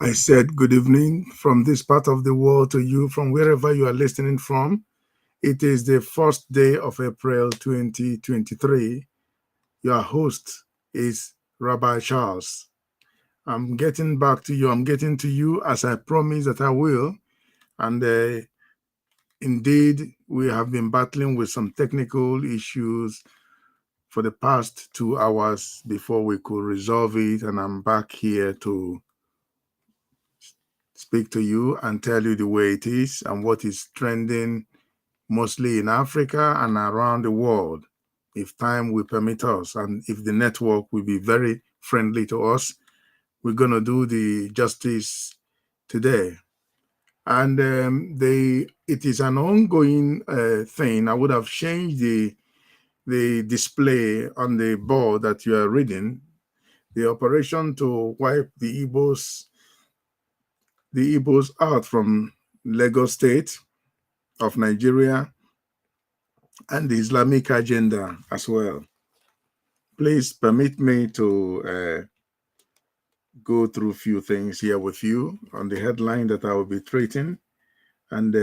I said good evening from this part of the world to you from wherever you are listening from. It is the first day of April 2023. Your host is Rabbi Charles. I'm getting back to you. I'm getting to you as I promised that I will. And indeed, we have been battling with some technical issues for the past 2 hours before we could resolve it. And I'm back here to speak to you and tell you the way it is and what is trending mostly in Africa and around the world, if time will permit us and if the network will be very friendly to us. We're going to do the justice today. And it is an ongoing thing. I would have changed the display on the board that you are reading, the operation to wipe the Igbos out from Lagos State of Nigeria, and the Islamic agenda as well. Please permit me to go through a few things here with you on the headline that I will be treating. And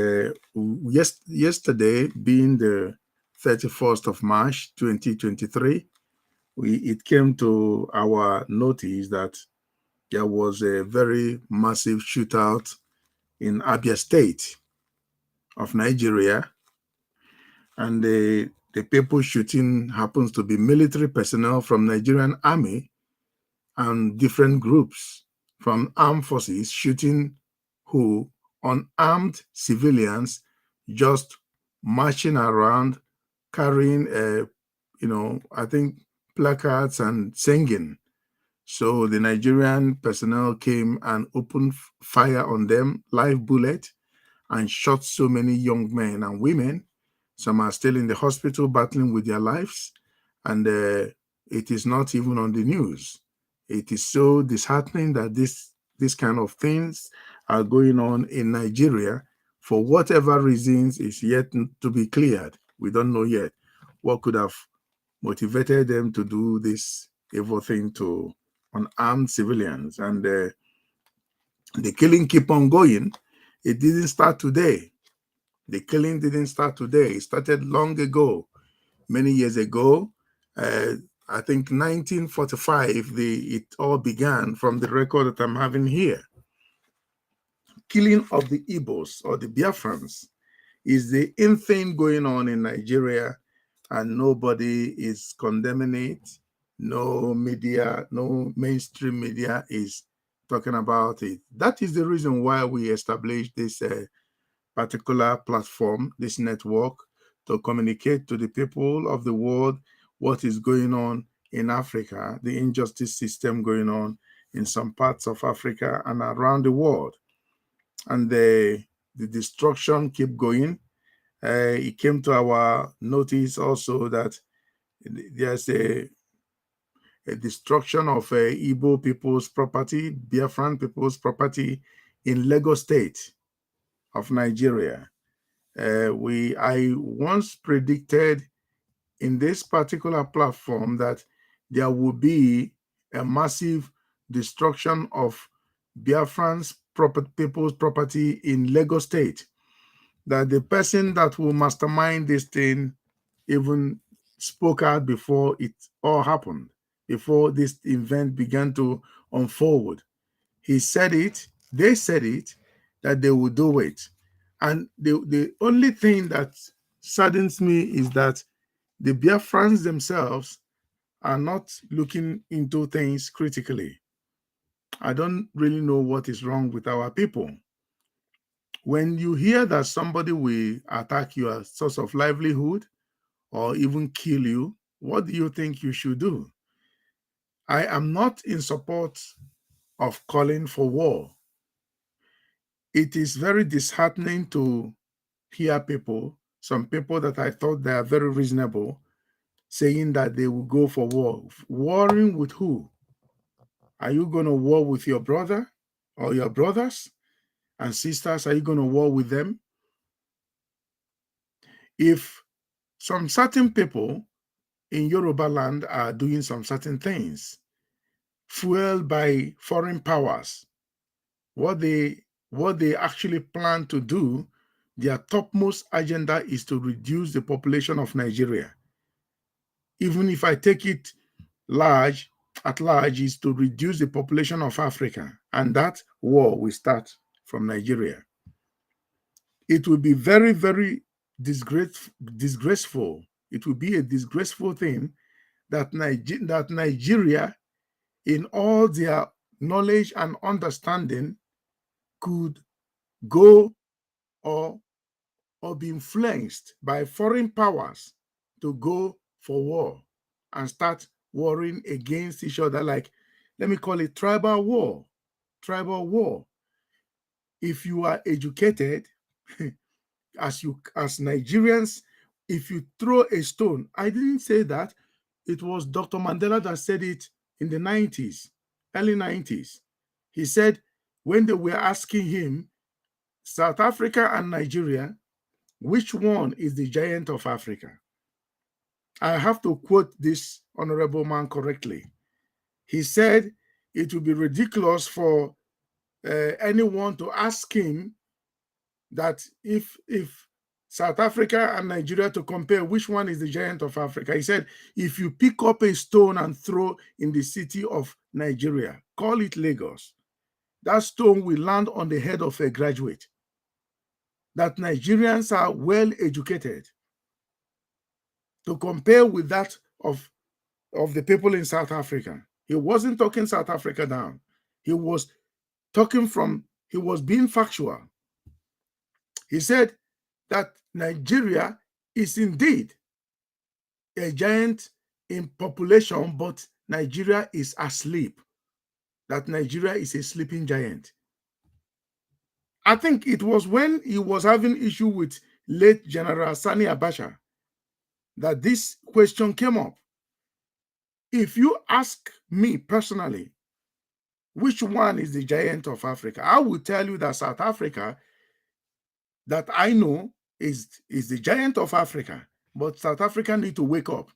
yesterday, being the 31st of March, 2023, it came to our notice that there was a very massive shootout in Abia State of Nigeria. And the people shooting happens to be military personnel from Nigerian Army and different groups from armed forces shooting unarmed civilians just marching around carrying I think placards and singing. So the Nigerian personnel came and opened fire on them, live bullet, and shot so many young men and women. Some are still in the hospital battling with their lives, and it is not even on the news. It is so disheartening that this kind of things are going on in Nigeria for whatever reasons is yet to be cleared. We don't know yet what could have motivated them to do this evil thing to unarmed civilians. And the killing keep on going. It didn't start today. The killing didn't start today. It started long ago, many years ago. I think 1945, it all began from the record that I'm having here. Killing of the Igbos or the Biafrans is the in thing going on in Nigeria, and nobody is condemning it. No media, no mainstream media is talking about it. That is the reason why we established this particular platform, this network, to communicate to the people of the world what is going on in Africa, the injustice system going on in some parts of Africa and around the world. And the destruction keep going. It came to our notice also that there's a destruction of Igbo people's property, Biafran people's property in Lagos State of Nigeria. I once predicted in this particular platform that there would be a massive destruction of Biafran's people's property in Lagos State. That the person that will mastermind this thing even spoke out before it all happened, before this event began to unfold. He said it, they said it, that they would do it. And the only thing that saddens me is that the Biafrans themselves are not looking into things critically. I don't really know what is wrong with our people. When you hear that somebody will attack your source of livelihood or even kill you, what do you think you should do? I am not in support of calling for war. It is very disheartening to hear people, some people that I thought they are very reasonable, saying that they will go for war. Warring with who? Are you going to war with your brother or your brothers and sisters? Are you going to war with them? If some certain people in Yoruba land are doing some certain things, fueled by foreign powers, what they actually plan to do, their topmost agenda is to reduce the population of Nigeria. Even if I take it at large, is to reduce the population of Africa, and that war will start from Nigeria. It will be very, very disgraceful. It will be a disgraceful thing that Nigeria, in all their knowledge and understanding, could go or be influenced by foreign powers to go for war and start warring against each other, like, let me call it tribal war. Tribal war. If you are educated, as Nigerians, if you throw a stone, I didn't say that. It was Dr. Mandela that said it in the 90s, early 90s. He said when they were asking him, South Africa and Nigeria, which one is the giant of Africa? I have to quote this honorable man correctly. He said it would be ridiculous for anyone to ask him that if South Africa and Nigeria to compare which one is the giant of Africa. He said, if you pick up a stone and throw in the city of Nigeria, call it Lagos, that stone will land on the head of a graduate. That Nigerians are well educated to compare with that of the people in South Africa. He wasn't talking South Africa down. He was being factual. He said that Nigeria is indeed a giant in population, but Nigeria is asleep. That Nigeria is a sleeping giant. I think it was when he was having issue with late General Sani Abacha that this question came up. If you ask me personally, which one is the giant of Africa, I will tell you that South Africa, that I know, is the giant of Africa. But South Africa need to wake up.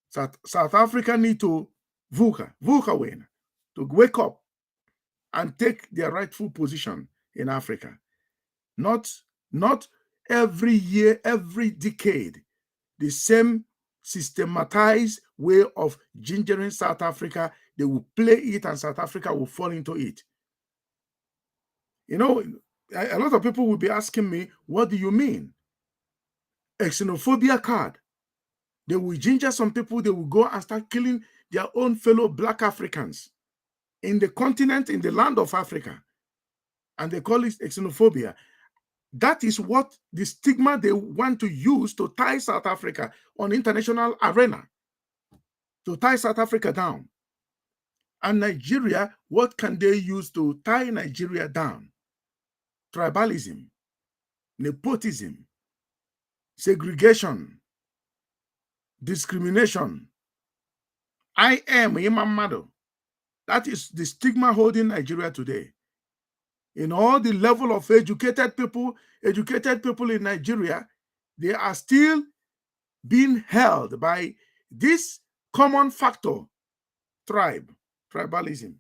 South Africa need to vuka win, to wake up and take their rightful position in Africa. Not every year, every decade, the same systematized way of gingering South Africa. They will play it and South Africa will fall into it. You know, a lot of people will be asking me, what do you mean? A xenophobia card. They will ginger some people, they will go and start killing their own fellow Black Africans in the continent, in the land of Africa. And they call it xenophobia. That is what the stigma they want to use to tie South Africa on international arena, to tie South Africa down. And Nigeria, what can they use to tie Nigeria down? Tribalism, nepotism, segregation, discrimination. I am Imam Mado. That is the stigma holding Nigeria today. In all the level of educated people in Nigeria, they are still being held by this common factor, tribalism.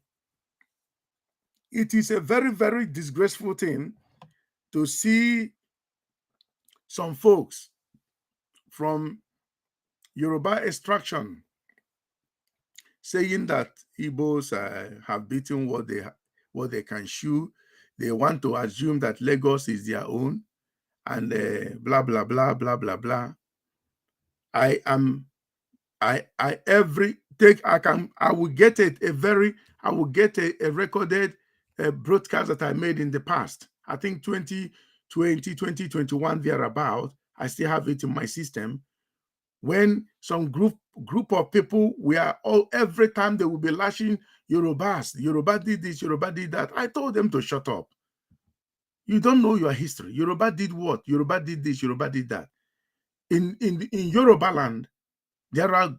It is a very, very disgraceful thing to see some folks from Yoruba extraction saying that Igbos have beaten what they can chew. They want to assume that Lagos is their own, and blah blah blah blah blah blah. I will get a recorded broadcast that I made in the past. I think 2020, 2021 thereabout. I still have it in my system. When some group of people were every time they would be lashing Yorubas, Yoruba did this, Yoruba did that. I told them to shut up. You don't know your history. Yoruba did what? Yoruba did this, Yoruba did that. In Yoruba land, there are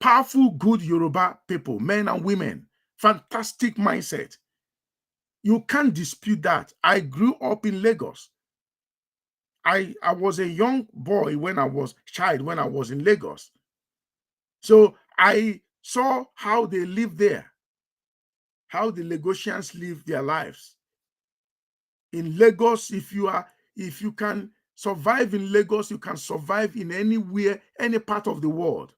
powerful, good Yoruba people, men and women, fantastic mindset. You can't dispute that. I grew up in Lagos. I was a young boy when I was in Lagos. So I saw how they live there, how the Lagosians live their lives. In Lagos, if you can survive in Lagos, you can survive in anywhere, any part of the world.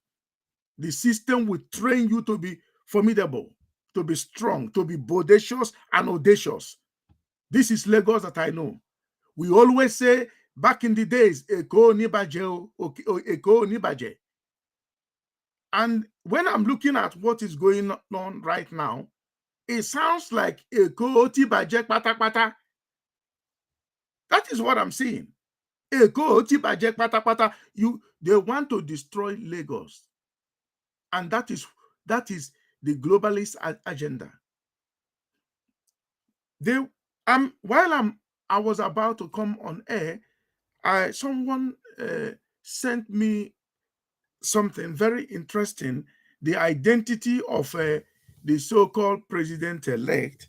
The system will train you to be formidable, to be strong, to be bodacious and audacious. This is Lagos that I know. We always say, back in the days, Eko Nibaje, Eko Nibaje. And when I'm looking at what is going on right now, it sounds like Eko Tibaje Pata Pata. That is what I'm seeing. Eko Tibaje Pata Pata. They want to destroy Lagos. And that is the globalist agenda. While I was about to come on air, someone sent me something very interesting the identity of the so-called president-elect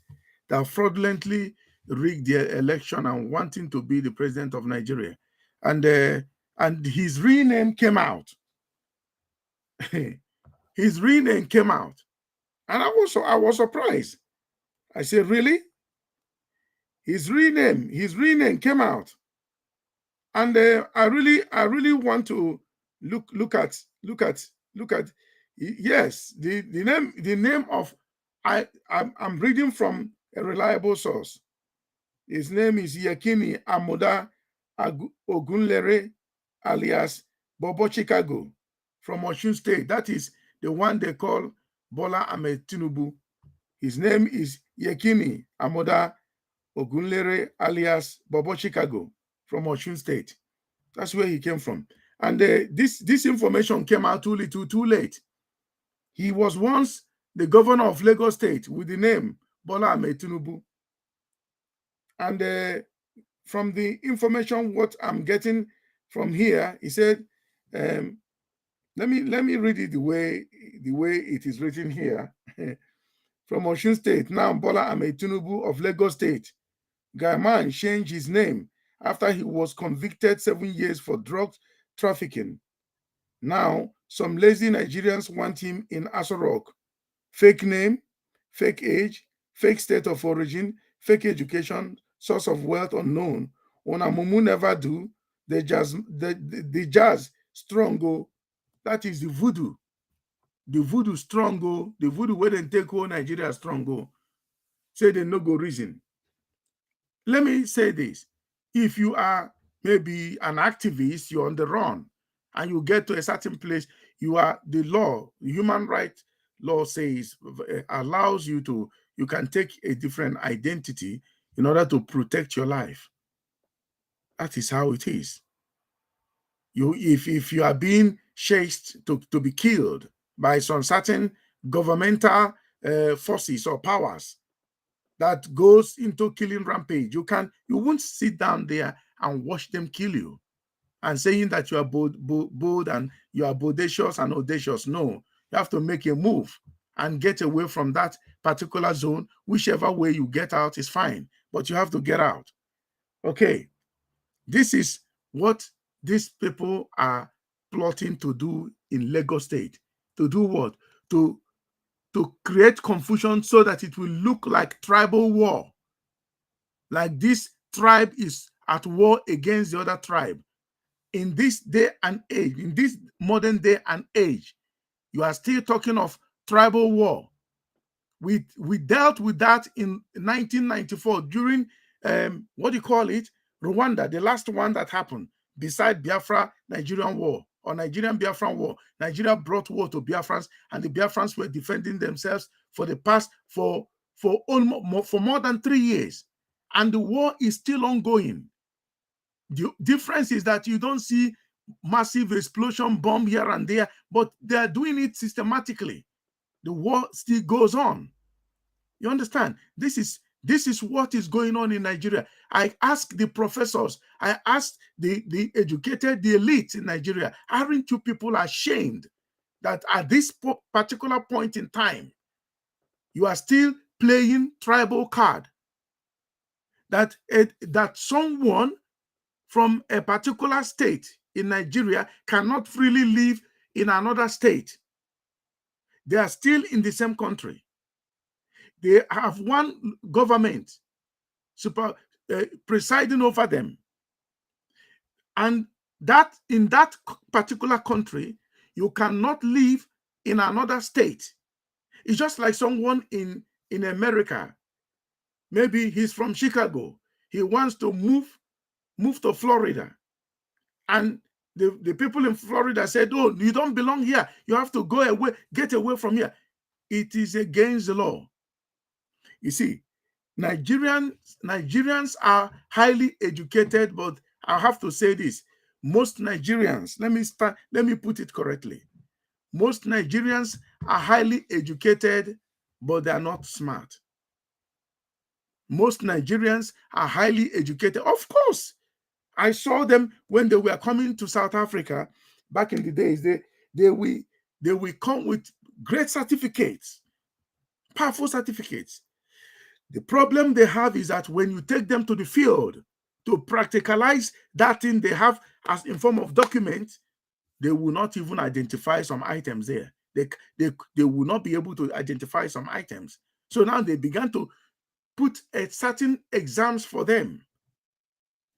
that fraudulently rigged the election and wanting to be the president of Nigeria. And his real name came out. His real name came out. And I was surprised. I said, really? His real name came out. And I really want to look at yes, the name of I'm reading from a reliable source. His name is Yekini Amoda Ogunlere, alias Bobo Chicago, from Osun State. That is the one they call Bola Ahmed Tinubu. His name is Yekini Amoda Ogunlere, alias Bobo Chicago, from Osun State. That's where he came from. And this information came out too little, too late. He was once the governor of Lagos State with the name Bola Ahmed Tinubu. And from the information what I'm getting from here, he said, let me read it the way it is written here. From Osun State, now Bola Ahmed Tinubu of Lagos State. Gaiman changed his name after he was convicted 7 years for drug trafficking. Now, some lazy Nigerians want him in Aso Rock. Fake name, fake age, fake state of origin, fake education, source of wealth unknown. Onamumu never do. The jazz strong go. That is the voodoo. The voodoo strong go. The voodoo where they take whole Nigeria strong go. Say they no go reason. Let me say this. If you are maybe an activist, you're on the run, and you get to a certain place, you are the law, the human rights law says, allows you to, you can take a different identity in order to protect your life. That is how it is. If you are being chased to be killed by some certain governmental forces or powers that goes into killing rampage, you won't sit down there and watch them kill you and saying that you are bold and you are bodacious and audacious. No, you have to make a move and get away from that particular zone. Whichever way you get out is fine, but you have to get out. Okay, this is what these people are plotting to do in Lagos State. To do what? To create confusion so that it will look like tribal war. Like this tribe is at war against the other tribe. In this day and age, in this modern day and age, you are still talking of tribal war. We dealt with that in 1994 during, what do you call it? Rwanda, the last one that happened, beside Biafra Nigerian war or Nigerian Biafran war. Nigeria brought war to Biafrans, and the Biafrans were defending themselves for more than 3 years. And the war is still ongoing. The difference is that you don't see massive explosion bomb here and there, but they are doing it systematically. The war still goes on. You understand? This is what is going on in Nigeria. I asked the professors, I asked the educated, the elite in Nigeria, aren't you people ashamed that at this particular point in time, you are still playing tribal card? That someone from a particular state in Nigeria cannot freely live in another state. They are still in the same country. They have one government presiding over them. And that in that particular country, you cannot live in another state. It's just like someone in America. Maybe he's from Chicago. He wants to move to Florida. And the people in Florida said, oh, you don't belong here. You have to go away, get away from here. It is against the law. You see, Nigerians are highly educated, but I have to say this. Most Nigerians, let me put it correctly. Most Nigerians are highly educated, but they are not smart. Most Nigerians are highly educated. Of course, I saw them when they were coming to South Africa back in the days. They will come with great certificates, powerful certificates. The problem they have is that when you take them to the field to practicalize that thing they have as in form of document, they will not even identify some items there. They will not be able to identify some items. So now they began to put a certain exams for them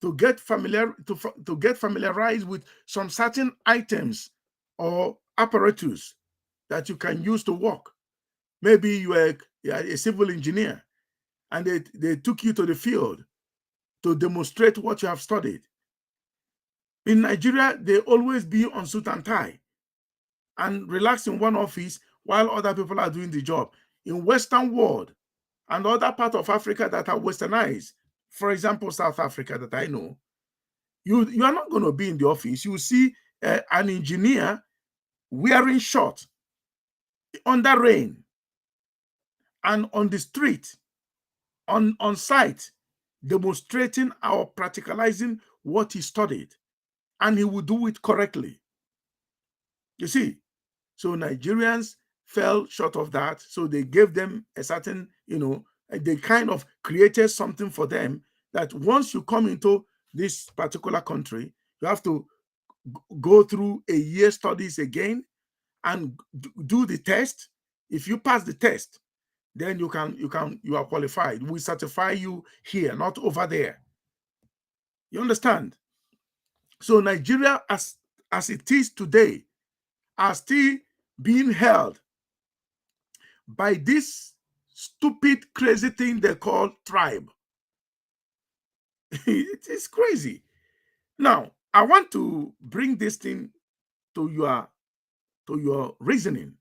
to get familiarized with some certain items or apparatus that you can use to work. Maybe you are a civil engineer and they took you to the field to demonstrate what you have studied. In Nigeria, they always be on suit and tie and relax in one office while other people are doing the job. In Western world and other parts of Africa that are westernized, for example, South Africa that I know, you are not going to be in the office. You see an engineer wearing shorts under rain and on the street, on site, demonstrating or practicalizing what he studied, and he would do it correctly. You see, so Nigerians fell short of that, so they gave them a certain, they kind of created something for them that once you come into this particular country, you have to go through a year studies again and do the test. If you pass the test, then you are qualified. We certify you here, not over there. You understand? So Nigeria, as it is today, are still being held by this stupid, crazy thing they call tribe. It is crazy. Now, I want to bring this thing to your reasoning.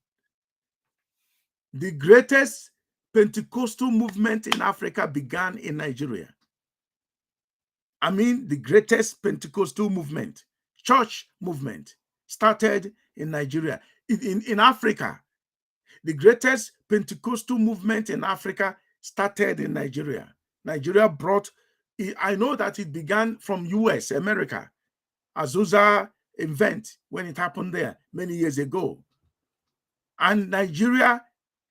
The greatest Pentecostal movement in Africa began in Nigeria. I mean, the greatest Pentecostal movement, church movement, started in Nigeria. In Africa, the greatest Pentecostal movement in Africa started in Nigeria. Nigeria brought, I know that it began from US, America, Azusa event when it happened there many years ago. And Nigeria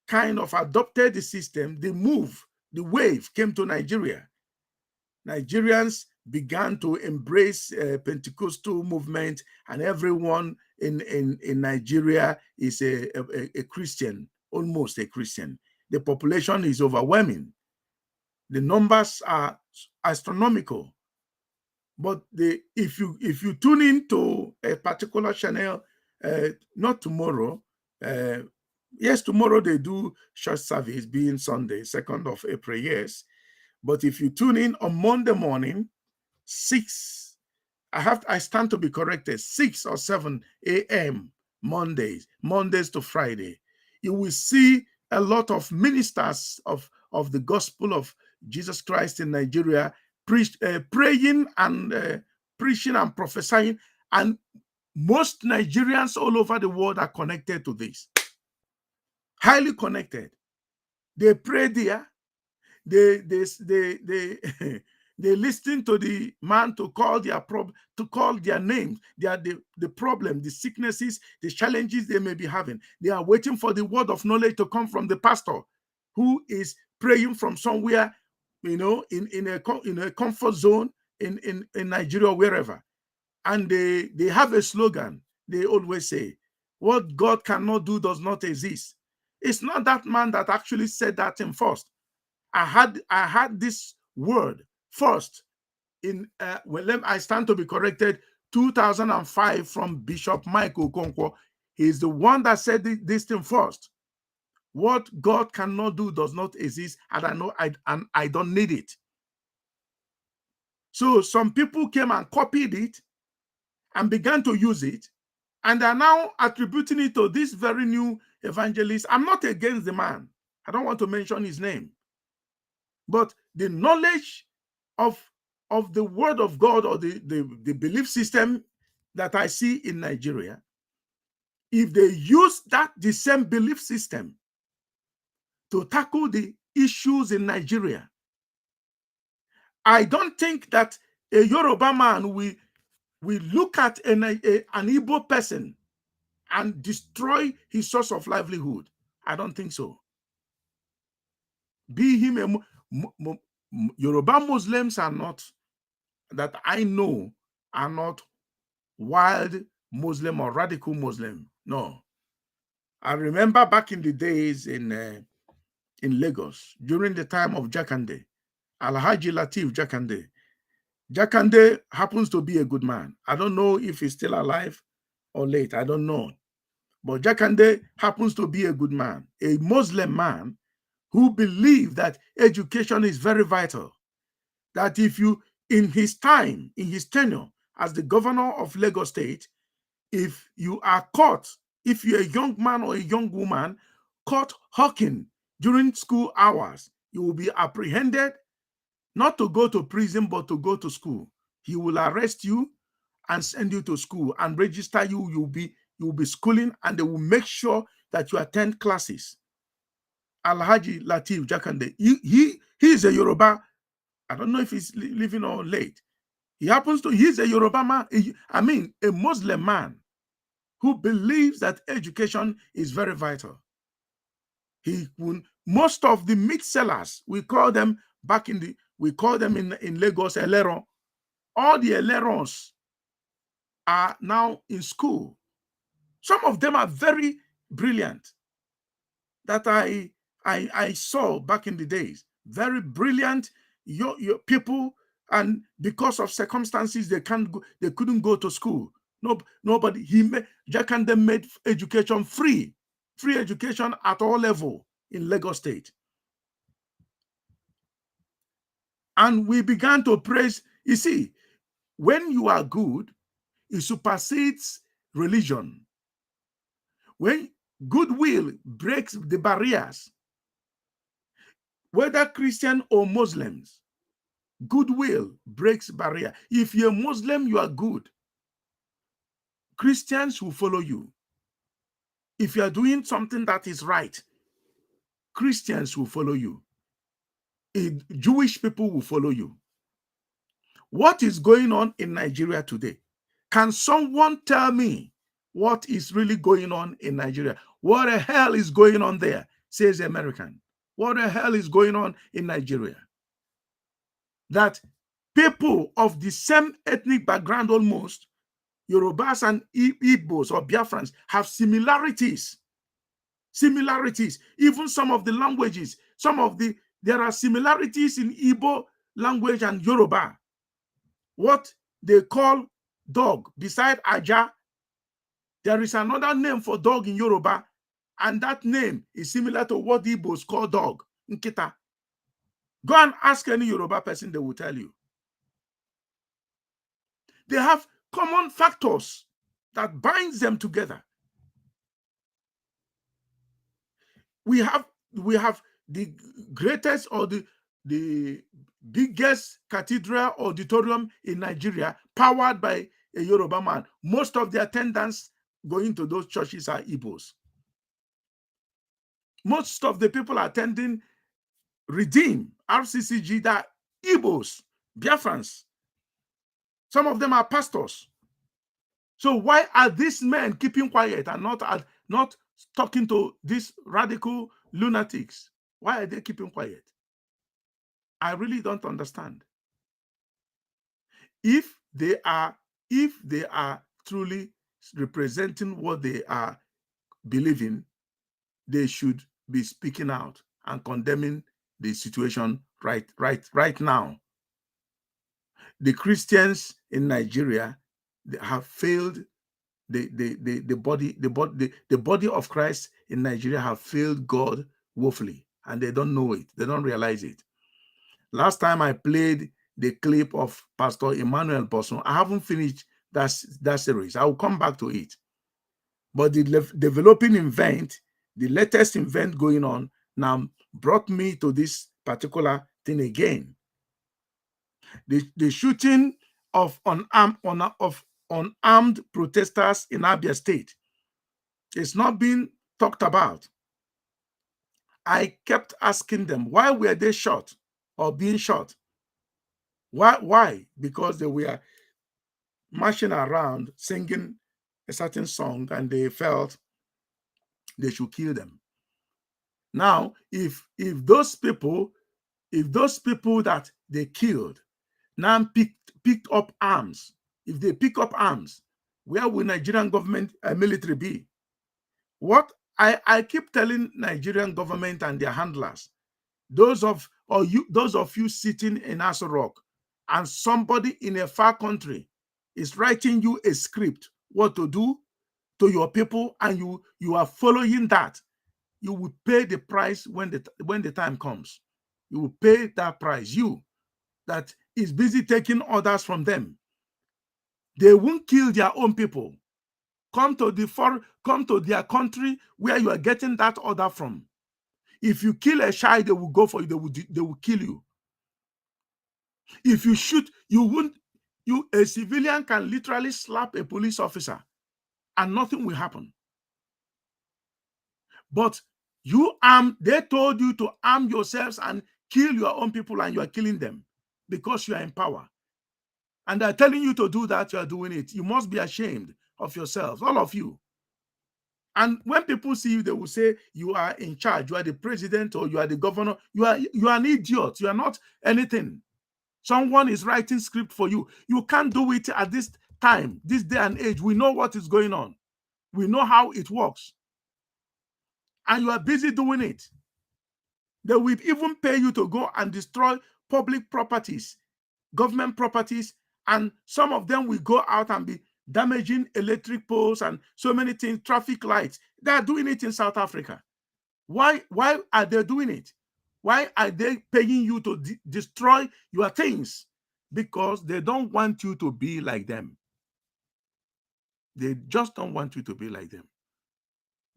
kind of adopted the system. The wave came to Nigeria. Nigerians began to embrace Pentecostal movement, and everyone in Nigeria is a Christian, almost a Christian. The population is overwhelming. The numbers are astronomical. But if you tune into a particular channel, not tomorrow, yes, tomorrow they do church service, being Sunday, 2nd of April, yes. But if you tune in on Monday morning, 6, I stand to be corrected, 6 or 7 a.m. Mondays to Friday, you will see a lot of ministers of the gospel of Jesus Christ in Nigeria praying and preaching and prophesying, and most Nigerians all over the world are connected to this. Highly connected. They pray there. They they listen to the man to call their names, the problem, the sicknesses, the challenges they may be having. They are waiting for the word of knowledge to come from the pastor, who is praying from somewhere, in a comfort zone in Nigeria or wherever. And they have a slogan. They always say, "What God cannot do does not exist." It's not that man that actually said that thing first. I had this word first in I stand to be corrected, 2005, from Bishop Michael Okonkwo. He's the one that said this thing first. What God cannot do does not exist, and I don't need it. So some people came and copied it and began to use it, and are now attributing it to this very new evangelist. I'm not against the man. I don't want to mention his name. But the knowledge of the word of God, or the belief system that I see in Nigeria, if they use the same belief system to tackle the issues in Nigeria, I don't think that a Yoruba man will look at an Igbo person and destroy his source of livelihood? I don't think so. Be him a Yoruba Muslims are not, that I know, are not wild Muslim or radical Muslim. No. I remember back in the days in Lagos, during the time of Jakande, Alhaji Latif Jakande. Jakande happens to be a good man. I don't know if he's still alive or late. I don't know. But Jakande happens to be a good man, a Muslim man who believed that education is very vital. That if you, in his time, in his tenure as the governor of Lagos State, if you are caught, if you're a young man or a young woman caught hawking during school hours, you will be apprehended, not to go to prison, but to go to school. He will arrest you and send you to school and register you. You'll be schooling, and they will make sure that you attend classes. Alhaji Latif Jakande, he is a Yoruba. I don't know if he's living or late. He's a Yoruba man, a Muslim man who believes that education is very vital. Most of the meat sellers, we call them in Lagos Eleron. All the Elerons are now in school. Some of them are very brilliant that I saw back in the days. Very brilliant your people, and because of circumstances they couldn't go to school. Nobody. Jakande made education free education at all level in Lagos State. And we began to praise. You see, when you are good, it supersedes religion. When goodwill breaks the barriers, whether Christian or Muslims, goodwill breaks barrier. If you're a Muslim, you are good. Christians will follow you. If you are doing something that is right, Christians will follow you. Jewish people will follow you. What is going on in Nigeria today? Can someone tell me what is really going on in Nigeria? What the hell is going on there, says the American. What the hell is going on in Nigeria? That people of the same ethnic background, almost, Yorubas and Igbos or Biafrans, have similarities. Even some of the languages, there are similarities in Igbo language and Yoruba. What they call dog, beside Aja, there is another name for dog in Yoruba, and that name is similar to what the Igbos call dog, Nkita. Go and ask any Yoruba person, they will tell you. They have common factors that binds them together. We have the greatest or the biggest cathedral auditorium in Nigeria, powered by a Yoruba man. Most of the attendants going to those churches are Igbos. Most of the people attending Redeem, RCCG, that Igbos, Biafrans. Some of them are pastors. So why are these men keeping quiet and not talking to these radical lunatics? Why are they keeping quiet? I really don't understand. If they are truly representing what they are believing, they should be speaking out and condemning the situation right now. The Christians in Nigeria, they have failed. The body of Christ in Nigeria have failed God woefully, and they don't know it. They don't realize it. Last time I played the clip of Pastor Emmanuel Boson, I haven't finished that series. I will come back to it. But the developing event, the latest event going on now, brought me to this particular thing again. The shooting of unarmed protesters in Abia State is not being talked about. I kept asking them, why were they shot or being shot? Why? Because they were marching around singing a certain song, and they felt they should kill them. Now, if those people that they killed now picked up arms, if they pick up arms, where will Nigerian government military be? What I keep telling Nigerian government and their handlers, those of you sitting in Aso Rock, and somebody in a far country is writing you a script what to do to your people, and you are following that, you will pay the price when the time comes. You will pay that price. You that is busy taking orders from them. They won't kill their own people. Come to their country where you are getting that order from. If you kill a child, they will go for you. They will kill you. If you shoot, you won't. A civilian can literally slap a police officer, and nothing will happen. But they told you to arm yourselves and kill your own people, and you are killing them because you are in power. And they're telling you to do that, you are doing it. You must be ashamed of yourselves, all of you. And when people see you, they will say you are in charge, you are the president, or you are the governor. You are an idiot. You are not anything. Someone is writing script for you. You can't do it at this time, this day and age. We know what is going on. We know how it works. And you are busy doing it. They will even pay you to go and destroy public properties, government properties, and some of them will go out and be damaging electric poles and so many things, traffic lights. They are doing it in South Africa. Why are they doing it? Why are they paying you to destroy your things? Because they don't want you to be like them. They just don't want you to be like them.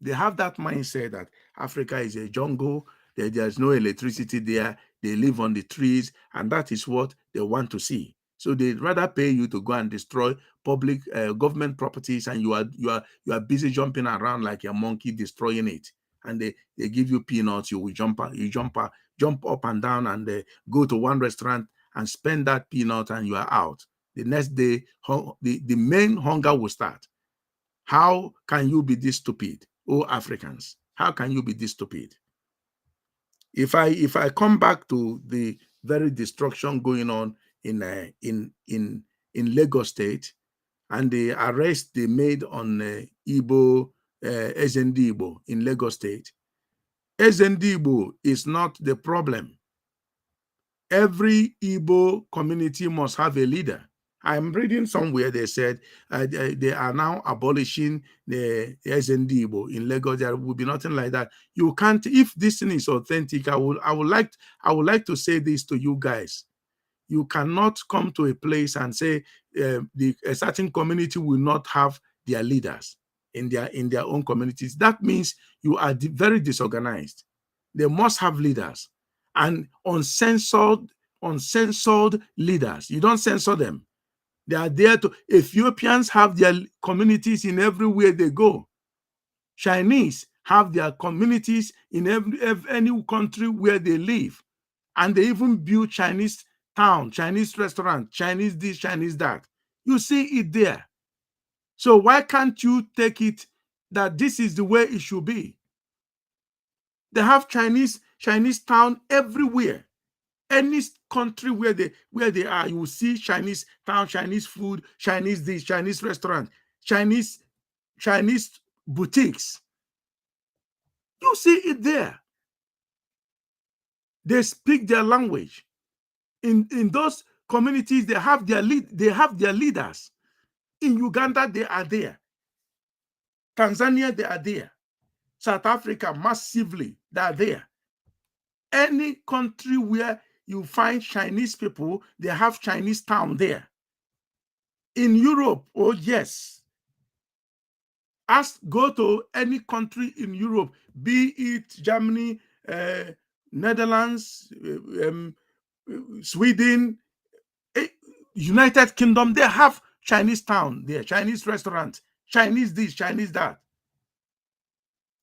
They have that mindset that Africa is a jungle, there's no electricity there, they live on the trees, and that is what they want to see. So they'd rather pay you to go and destroy public government properties, and you are busy jumping around like a monkey destroying it. And they give you peanuts, you will jump up and down, and go to one restaurant and spend that peanut, and you are out. The next day, the main hunger will start. How can you be this stupid, oh Africans? How can you be this stupid? If I come back to the very destruction going on in Lagos State, and the arrest they made on Igbo Ezendi Igbo in Lagos State, Ezendi Igbo is not the problem. Every Igbo community must have a leader. I'm reading somewhere they said they are now abolishing the Ezendi Igbo in Lagos. There will be nothing like that. You can't. If this thing is authentic, I would like to say this to you guys. You cannot come to a place and say a certain community will not have their leaders in their own communities. That means you are very disorganized. They must have leaders, and uncensored leaders. You don't censor them. They are there to. Ethiopians have their communities in everywhere they go. Chinese have their communities in any country where they live, and they even build Chinese town, Chinese restaurant, Chinese this, Chinese that. You see it there. So why can't you take it that this is the way it should be? They have Chinese town everywhere. Any country where they are, you will see Chinese town, Chinese food, Chinese this, Chinese restaurant, Chinese boutiques. You see it there. They speak their language. In those communities, they have their leaders. In Uganda, they are there. Tanzania, they are there. South Africa, massively, they are there. Any country where you find Chinese people, they have Chinese town there. In Europe, oh yes. Go to any country in Europe, be it Germany, Netherlands, Sweden, United Kingdom, they have Chinese town there, Chinese restaurant, Chinese this, Chinese that.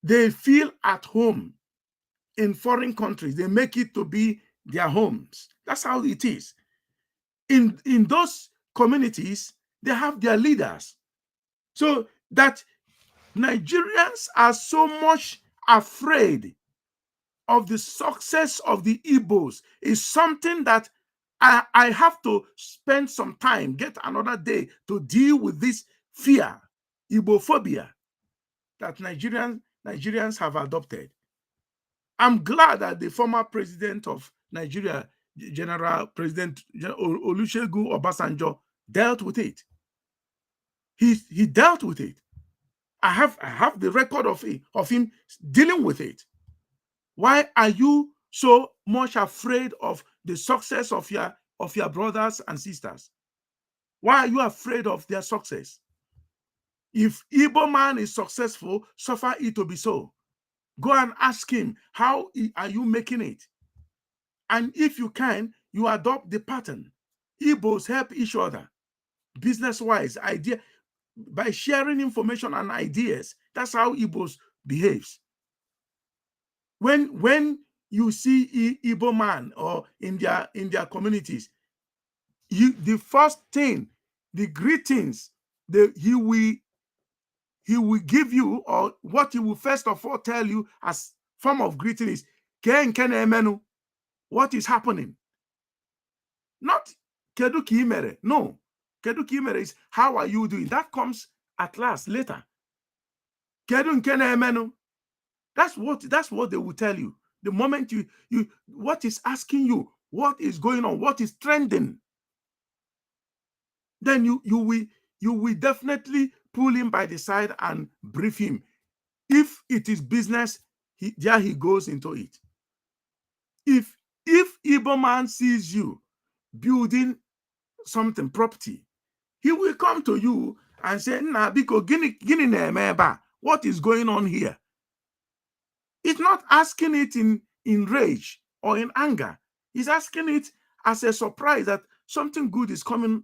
They feel at home in foreign countries. They make it to be their homes. That's how it is. In those communities, they have their leaders. So that Nigerians are so much afraid of the success of the Igbos is something that I have to spend some time, get another day to deal with this fear, Igbophobia, that Nigerians have adopted. I'm glad that the former president of Nigeria, General President Olusegun Obasanjo, dealt with it. He dealt with it. I have the record of him dealing with it. Why are you so much afraid of the success of your brothers and sisters? Why are you afraid of their success? If Igbo man is successful, suffer it to be so. Go and ask him, how are you making it? And if you can, you adopt the pattern. Igbos help each other, business-wise, idea by sharing information and ideas. That's how Igbos behaves. When you see Igbo man or in their communities, the first thing, the greetings he will give you, or what he will first of all tell you as form of greeting is what is happening. Not kedu ka imere. No, kedu ka imere is how are you doing. That comes at last later. Kedu nke na-emenu. That's what they will tell you. The moment you what is asking you, what is going on, what is trending, then you will definitely pull him by the side and brief him. If it is business, there he goes into it. If Igbo man sees you building something, property, he will come to you and say, "Nah, biko gini na-eme ebe a? What is going on here?" It's not asking it in rage or in anger. He's asking it as a surprise that something good is going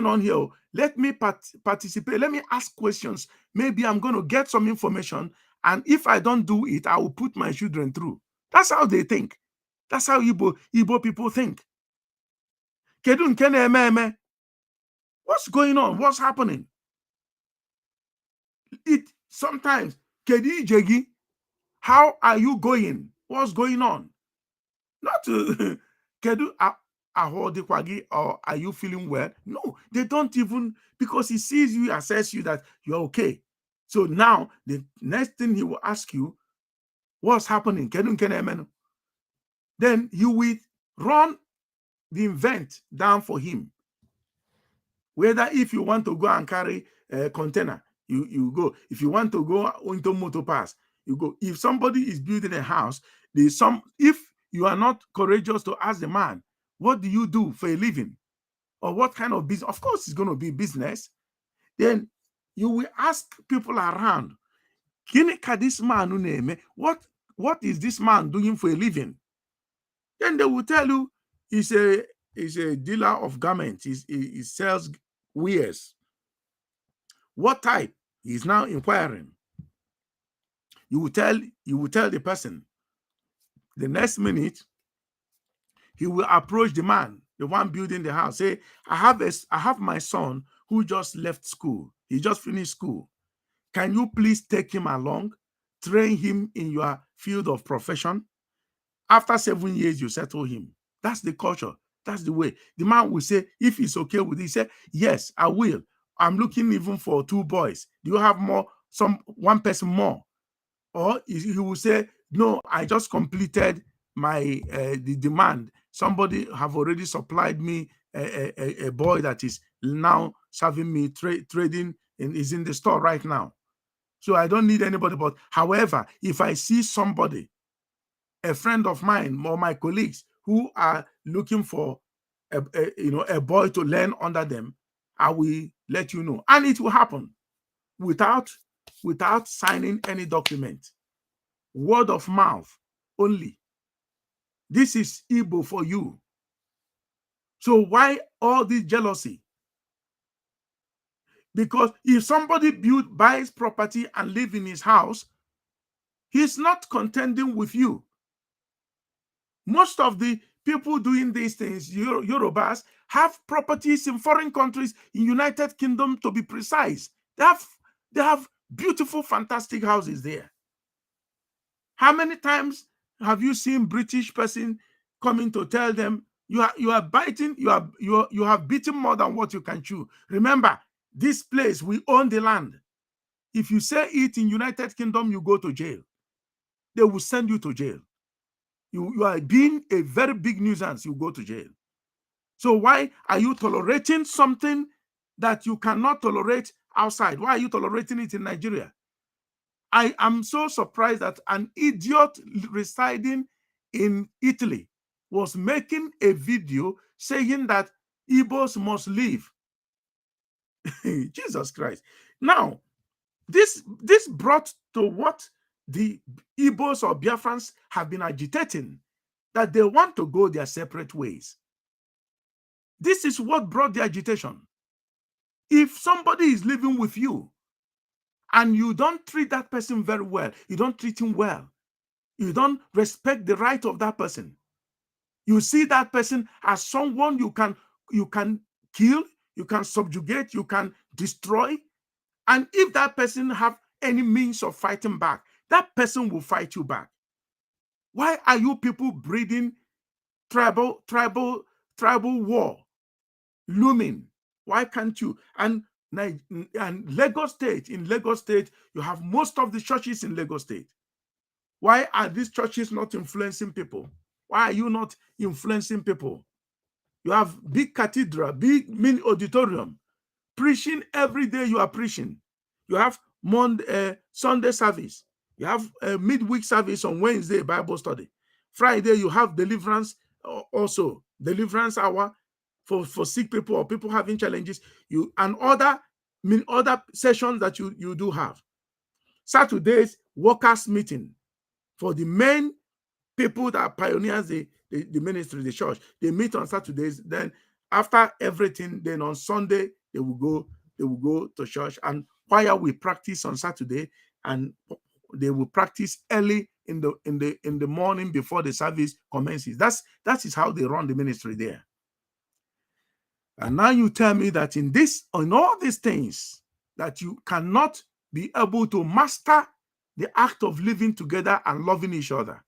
on here. Let me participate. Let me ask questions. Maybe I'm going to get some information. And if I don't do it, I will put my children through. That's how they think. That's how Igbo people think. Kedu nke na-eme eme? What's going on? What's happening? It sometimes, kedu ije gị? How are you going? What's going on? Not to kedu ahụ dịkwa gị, or are you feeling well? No, they don't even, because he sees you, assess you that you're okay. So now the next thing he will ask you, what's happening? Kedu nke na-eme? Then you will run the event down for him. Whether if you want to go and carry a container, you go. If you want to go into motor pass, you go. If somebody is building a house, if you are not courageous to ask the man, what do you do for a living? Or what kind of business? Of course, it's going to be business. Then you will ask people around, this man, what is this man doing for a living? Then they will tell you he's a dealer of garments. He sells wares. What type? He's now inquiring. You will tell the person. The next minute, he will approach the man, the one building the house. Say, I have my son who just left school. He just finished school. Can you please take him along, train him in your field of profession? After 7 years, you settle him. That's the culture. That's the way. The man will say, if he's okay with it, he say, yes, I will. I'm looking even for 2 boys. Do you have more? One person more? Or he will say, no, I just completed my the demand. Somebody have already supplied me a boy that is now serving me trading and is in the store right now. So I don't need anybody. But however, if I see somebody, a friend of mine or my colleagues who are looking for a boy to learn under them, I will let you know. And it will happen without signing any document. Word of mouth only. This is Igbo for you. So why all this jealousy? Because if somebody buys property and live in his house, he's not contending with you. Most of the people doing these things, Yorubas, have properties in foreign countries, in United Kingdom to be precise. They have They have beautiful, fantastic houses there. How many times have you seen British person coming to tell them you are biting, you have beaten more than what you can chew? Remember, this place, we own the land. If you say it in United Kingdom, you go to jail. They will send you to jail. You are being a very big nuisance, you go to jail. So why are you tolerating something that you cannot tolerate outside? Why are you tolerating it in Nigeria? I am so surprised that an idiot residing in Italy was making a video saying that Igbos must leave. Jesus Christ. Now, this brought to what the Igbos or Biafrans have been agitating, that they want to go their separate ways. This is what brought the agitation. If somebody is living with you and you don't treat that person very well, you don't treat him well, you don't respect the right of that person, you see that person as someone you can kill, you can subjugate, you can destroy, and if that person have any means of fighting back, that person will fight you back. Why are you people breeding tribal war looming? Why can't you? And Lagos State, in Lagos State, you have most of the churches in Lagos State. Why are these churches not influencing people? Why are you not influencing people? You have big cathedral, big mini auditorium, preaching every day. You are preaching. You have Sunday service. You have a midweek service on Wednesday, Bible study. Friday, you have deliverance, also deliverance hour for sick people or people having challenges. And other sessions that you do have. Saturdays, workers meeting for the main people that pioneers the ministry, the church. They meet on Saturdays. Then after everything, then on Sunday they will go to church, and choir we practice on Saturday, and they will practice early in the morning before the service commences. That is how they run the ministry there. And now you tell me that in all these things, that you cannot be able to master the act of living together and loving each other.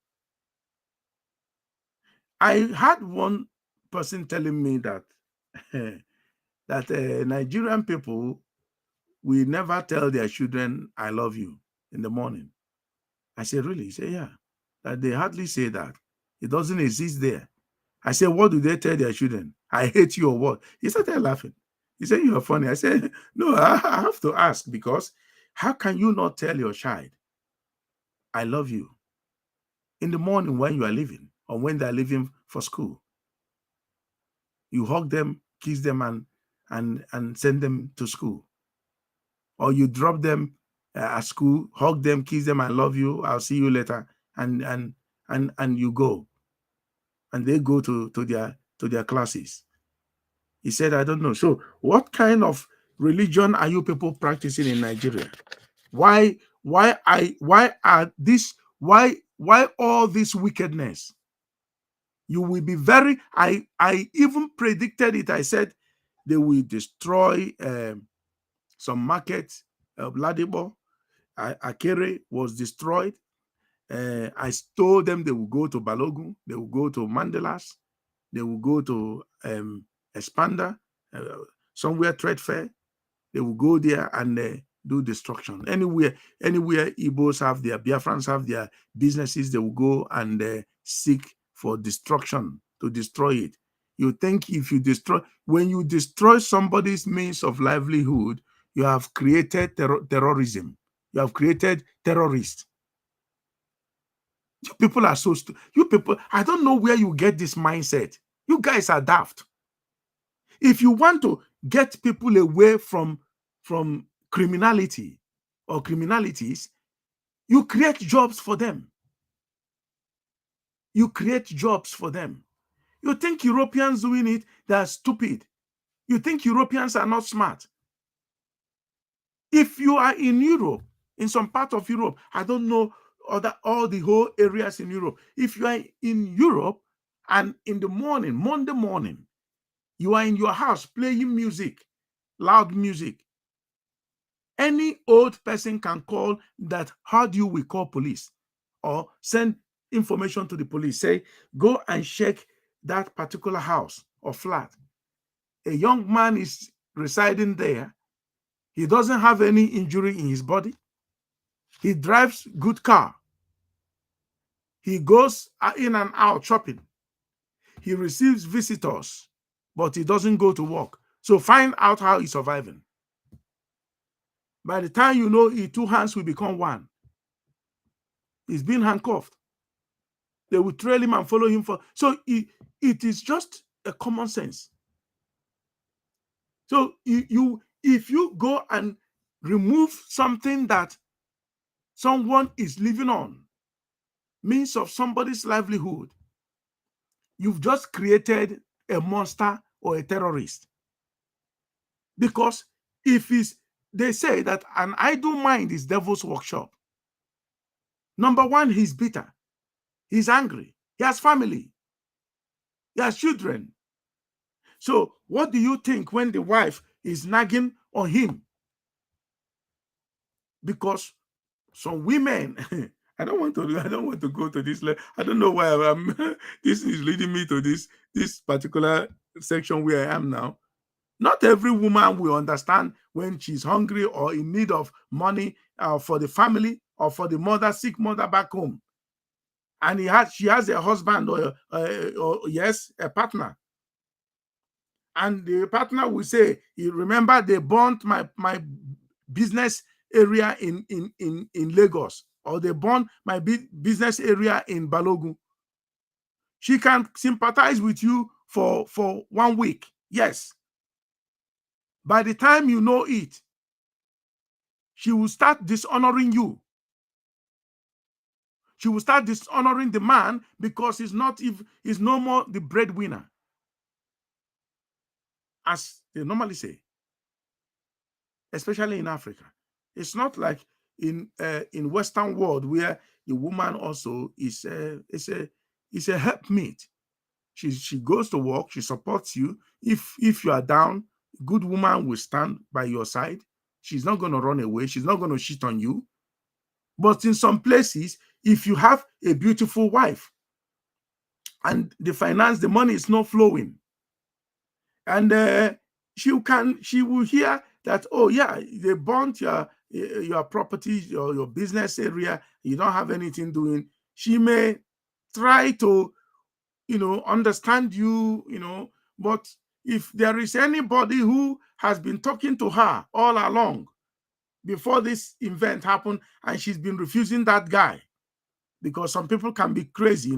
I had one person telling me that Nigerian people will never tell their children, I love you, in the morning. I said, really? He said, yeah. That they hardly say that. It doesn't exist there. I said, what do they tell their children? I hate you or what? He started laughing. He said, you are funny. I said, no, I have to ask, because how can you not tell your child, I love you, in the morning when you are leaving or when they are leaving for school? You hug them, kiss them, and send them to school. Or you drop them at school, hug them, kiss them, I love you, I'll see you later, and you go. And they go to their classes. He said, I don't know. So what kind of religion are you people practicing in Nigeria? Why all this wickedness? You will be very, I even predicted it. I said they will destroy some markets. Ladipo, Akere was destroyed. I told them they will go to Balogun, they will go to Mandelas, they will go to Expander, somewhere Trade Fair. They will go there and do destruction. Anywhere Igbos have their, Biafrans have their businesses, they will go and seek for destruction, to destroy it. You think if you when you destroy somebody's means of livelihood, you have created terrorism. You have created terrorists. You people are so stupid. You people, I don't know where you get this mindset. You guys are daft. If you want to get people away from criminality or criminalities, you create jobs for them. You create jobs for them. You think Europeans doing it, they are stupid. You think Europeans are not smart. If you are in Europe, in some part of Europe, I don't know all the whole areas in Europe. If you are in Europe and in the morning, Monday morning, you are in your house playing music, loud music, Any old person can call that. How do we call police or send information to the police? Say, go and check that particular house or flat. A young man is residing there. He doesn't have any injury in his body. He drives good car. He goes in and out shopping. He receives visitors, but he doesn't go to work. So find out how he's surviving. By the time you know it, two hands will become one. He's been handcuffed. They will trail him and follow him for. So it is just a common sense. So if you go and remove something that someone is living on, means of somebody's livelihood, you've just created a monster or a terrorist. Because they say that an idle mind is devil's workshop. Number one, he's bitter. He's angry. He has family. He has children. So what do you think when the wife is nagging on him? Because some women, I don't want to go to this. I don't know why this is leading me to this particular section where I am now. Not every woman will understand when she's hungry or in need of money for the family or for the sick mother back home. And she has a husband or yes, a partner. And the partner will say, you remember they burnt my business area in Lagos, or they burnt my business area in Balogun. She can sympathize with you for 1 week. Yes. By the time you know it, she will start dishonoring you. She will start dishonoring the man because he's no more the breadwinner, as they normally say, especially in Africa. It's not like in Western world where the woman also is a helpmate. She goes to work, she supports you. If you are down, a good woman will stand by your side. She's not going to run away. She's not going to cheat on you. But in some places, if you have a beautiful wife and the money is not flowing, and she will hear that, oh yeah, they burnt your property, your business area, you don't have anything doing. She may try to understand you, but if there is anybody who has been talking to her all along before this event happened, and she's been refusing that guy, because some people can be crazy,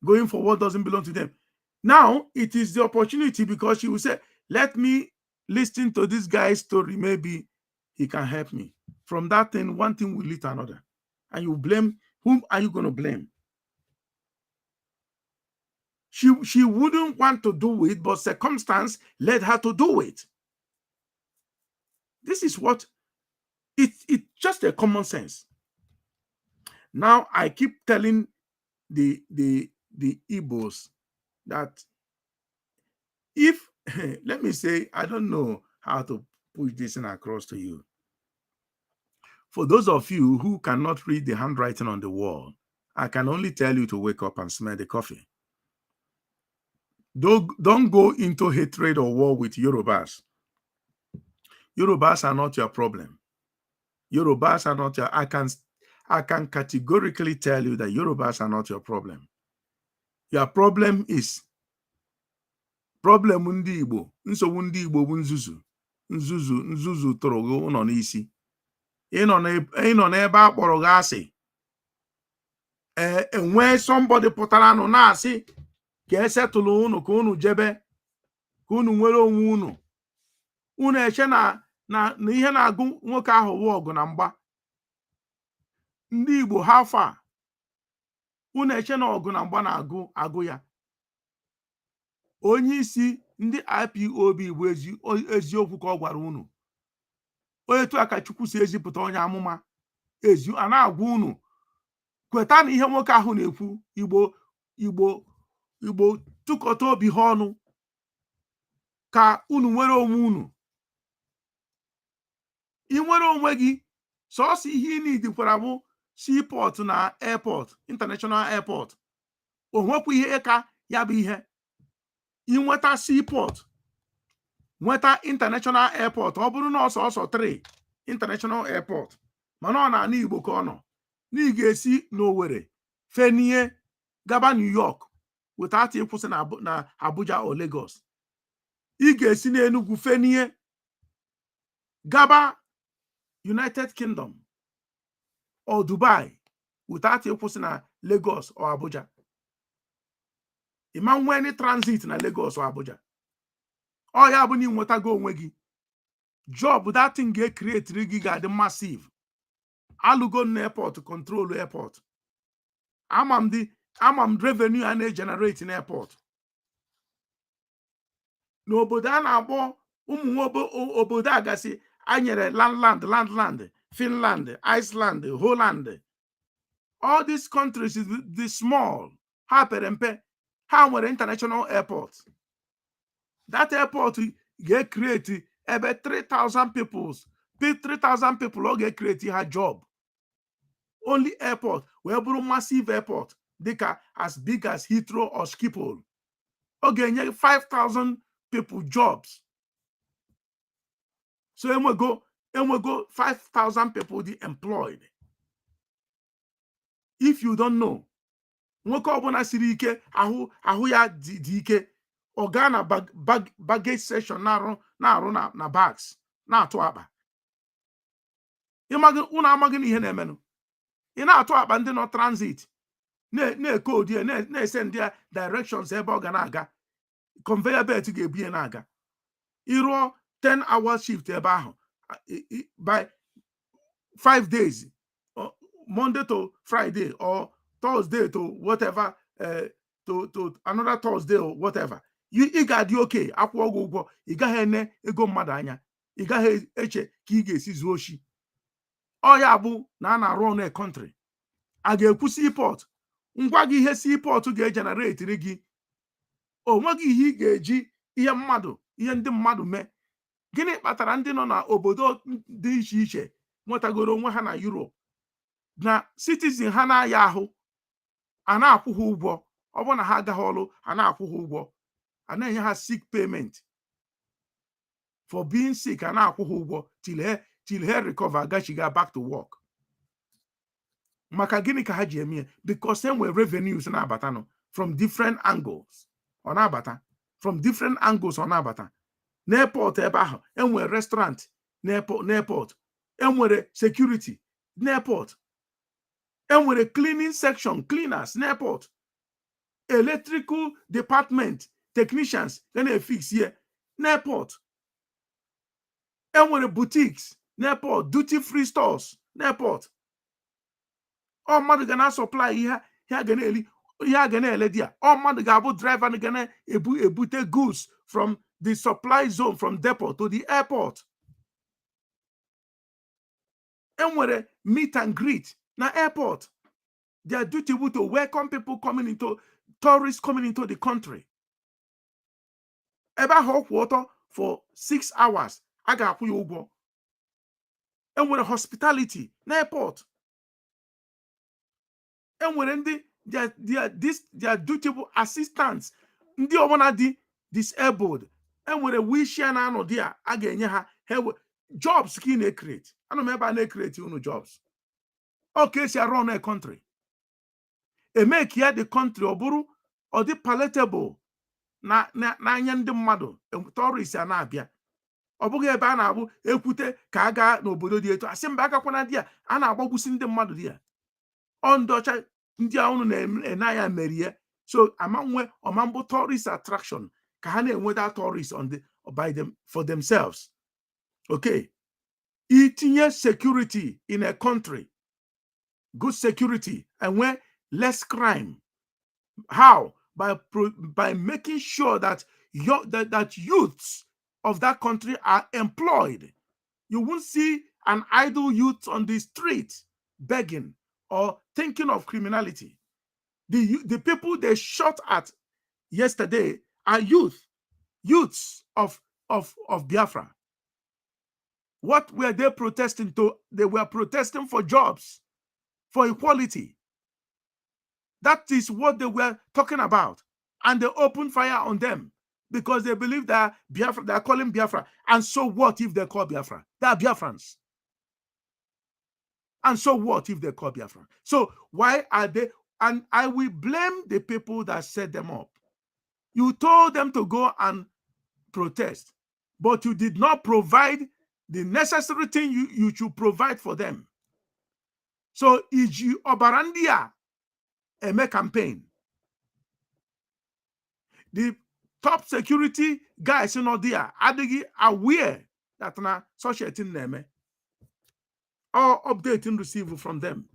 going for what doesn't belong to them. Now it is the opportunity, because she will say, let me listen to this guy's story, maybe he can help me. From that thing, one thing will lead to another, and you blame. Whom are you going to blame? She wouldn't want to do it, but circumstance led her to do it. This is what it's just a common sense. Now I keep telling the Igbos that if let me say, I don't know how to push this in across to you. For those of you who cannot read the handwriting on the wall, I can only tell you to wake up and smell the coffee. Don't go into hatred or war with Yorubas. Yorubas are not your problem. Yorubas are not your. I can categorically tell you that Yorubas are not your problem. Your problem is problem ndị Igbo. Nsogbu ndị Igbo bụ nzuzu tụrụ gị ụnọ n'isi. Ịnọ n'ebe a kpọrọ gị asị. Enwee somebody pụtara nụ na-asị ka esetụlụ unu ka unu jebe ka unu nwere onwe unu. Unu eche na ihe na-agụ nwoke ahụ wụ ọgụ na mgba. Ndị Igbo ha afọ a, unu eche na ọgụ na mgba na-agụ ya. Onye isi ndị IPOB bụ eziokwu ka ọ gwara unu. Etu aka Chukwu si ezipụta onye amụma a na-agwa unu, kweta na ihe nwoke ahụ na-ekwu. Igbo tụkọta obi ha ọnụ ka unu nwere onwe unu. ị nwere onwe gị sọọsọ ihe ị nidikwara bụ seaport na airport, international airport. O nwekwa ihe ka ya bụ ihe. Inweta seaport, nweta international airport, ọ bụrụ na ọsọ 3 international airport, mana ọ na Igbo ka ọ nọ. Na ị ga-esi n'Owerri fenie gaba New York without ịkwụsị na Abuja or Lagos. Ị ga-esi n'Enugu fenie gaba United Kingdom or Dubai without ịkwụsị na Lagos or Abuja. Ị ma nwee any transit na Lagos or Abuja. Ọ ya bụ na ị nwetago onwe gị job, that thing ga-create gị ga-adị massive. Alụgo na airport, control airport. Ama m revenue a na-generate na airport. N'obodo a na-akpọ ụmụ obodo a gasị anyere landland, Finland, Iceland, Holland. All these countries, the small, ha pere mpe, ha nwere international airport. That airport ga-create ebe 3,000 people ọ ga-create ha job. Only airport wee bụrụ massive airport dịka as big as Heathrow or Schiphol. Ọ ga-enye 5,000 people jobs. So enwego 5,000 people dị employed. If you don't know, nwoke ọbụla siri ike ahụ ya dị ike, ọ gaa na baggage section na-arụ na bags na-atụ akpa. Unu amaghị na ihe na-emenụ. Ị na-atụ akpa ndị nọ transit na-ekodi na-ese ndị directions ebe ọ ga na-aga. Conveyor belt ga-ebu ya na-aga. Ịrụọ 10-hour shift ebe ahụ by 5 days, Monday to Friday or Thursday to whatever, to another Thursday or whatever. Ị ga-adị oke akwụọ gị ụgwọ. Ị gaghị ene ego mmadụ anya. Ị gaghị eche ka ị ga-esi zuo oshi. Ọ ya bụ na a na-arụ ọnụ country. A ga-ekwu seaport, ngwa gị ihe seaport ga-ejenerate gị. O nweghị ihe ị ga-eji ihe ndị mmadụ mee. Gịnị kpatara ndị nọ na obodo dị iche iche nwetagoro onwe ha na Europe na citizen ha na-aya ahụ, a na-akwụ ha ụgwọ? Ọ bụ na ha agaghị ọrụ, a na-akwụ ha ụgwọ. A na-enye ha sick payment for being sick. A na-akwụ ha ụgwọ till he recover, gachiga back to work. Maka gịnị ka ha ji eme? Because they nwere revenues na-abata no from different angles. Ọ na-abata from different angles. Ọ na-abata n'airport ebe ahụ. Enwere restaurant n'airport. Enwere security n'airport. Enwere cleaning section, cleaners n'airport. Electrical department technicians na-efix here n'airport. Enwere boutiques n'airport, duty free stores n'airport. Ọ mmadụ ga na-supply ihe a ga na-ele dia. Ọ mmadụ ga-abụ driver na ga na-ebute goods from the supply zone, from depot to the airport. Enwere meet and greet na airport. Their duty will to welcome people tourists coming into the country. Ebe ahụ kwụ ọtọ for 6 hours, a ga-akwụ ya ụgwọ. Enwere hospitality na airport. Enwere ndị their dutiable assistants, ndị ọbụla dị disabled. Enwere wheelchair na-anọ dị a ga-enye ha jobs ka ị na-create. Anọ m ebe a na-create unu jobs. Okay, si around a country. Make ya the country ọ bụrụ ọ dị palatable n'anya ndị mmadụ. Tourists a na-abịa. Ọ bụghị ebe a na-abụ ekwute ka a gaa n'obodo dị etu asị mba agakwana dị a na-agbagbusi ndị mmadụ dị ya. Ọ ndị ọcha ndị a unu na-ene anya merie. So ọmambụ tourist attraction ka ha na-enweta tourists for themselves. Okay. Itinye security in a country, good security, and where less crime. How? By making sure that that youths of that country are employed. You won't see an idle youth on the street begging or thinking of criminality. The people they shot at yesterday are youths of Biafra. What were they protesting to? They were protesting for jobs, for equality. That is what they were talking about. And they opened fire on them because they believe that Biafra, they are calling Biafra. And so what if they call Biafra? They are Biafrans. And so what if they call Biafra? So why are they? And I will blame the people that set them up. You told them to go and protest, but you did not provide the necessary thing you should provide for them. So Iji Obarandia Eme campaign. The top security guys in there are aware that na such a thing name or updating receive from them.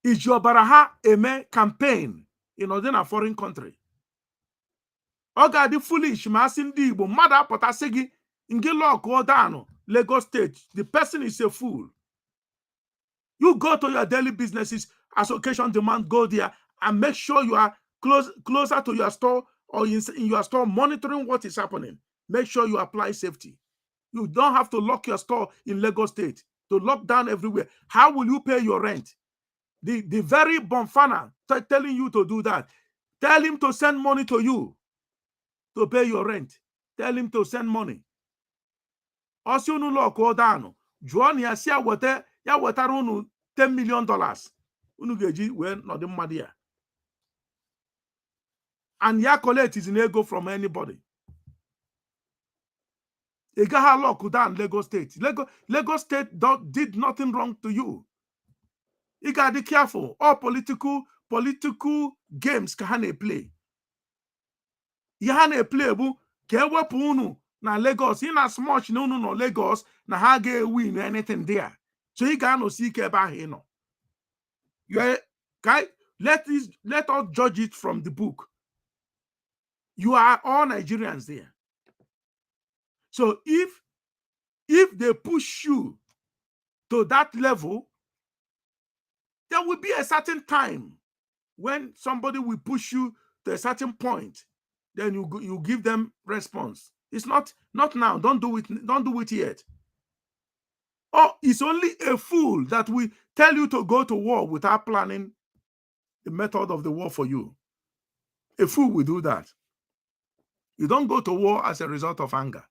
Iji Obaraha Eme campaign in a foreign country. Oga di foolish ma asị ndị Igbo mmadụ apụtasị gị nke lọkụọ down Lagos State. The person is a fool. You go to your daily businesses as occasion demand, go there and make sure you are closer to your store or in your store monitoring what is happening. Make sure you apply safety. You don't have to lock your store in Lagos State, to lock down everywhere. How will you pay your rent? The very Bonfana telling you to do that. Tell him to send money to you to pay your rent. Tell him to send money. Also, unu lock all down. Juan ya si ya wetara unu $10 million. Unu geji we not the money. And ya collect is an ego from anybody. Egaha lock down Lagos State. Lagos State did nothing wrong to you. You gotta be careful. All political games can play. You have play bu ke wepu unu na Lagos. In as much no Lagos na ha ga win anything there. So you can see ebe ahụ no. Let us judge it from the book. You are all Nigerians there. So if they push you to that level, there will be a certain time when somebody will push you to a certain point. Then you give them response. It's not now. Don't do it yet. Oh, it's only a fool that will tell you to go to war without planning the method of the war for you. A fool will do that. You don't go to war as a result of anger.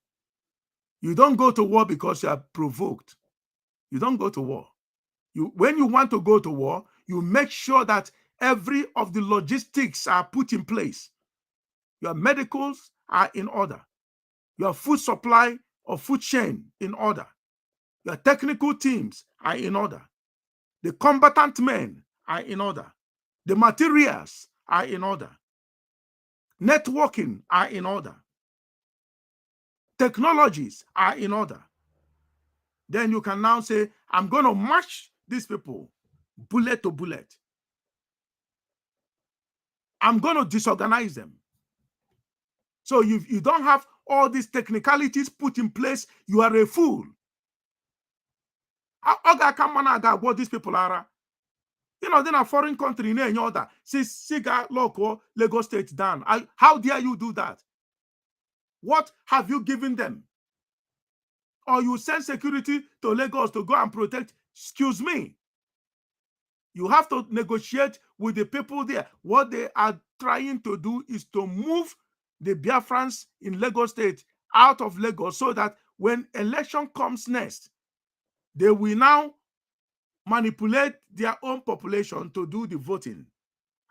You don't go to war because you are provoked. You don't go to war. When you want to go to war, you make sure that every of the logistics are put in place. Your medicals are in order. Your food supply or food chain in order. Your technical teams are in order. The combatant men are in order. The materials are in order. Networking are in order. Technologies are in order. Then you can now say, I'm going to match these people bullet to bullet. I'm going to disorganize them. So you don't have all these technicalities put in place, you are a fool. What these people are. Then a foreign country in any other. Siga local Lagos State down. How dare you do that? What have you given them? Or you send security to Lagos to go and protect? Excuse me. You have to negotiate with the people there. What they are trying to do is to move the Biafrans in Lagos State out of Lagos so that when election comes next, they will now manipulate their own population to do the voting.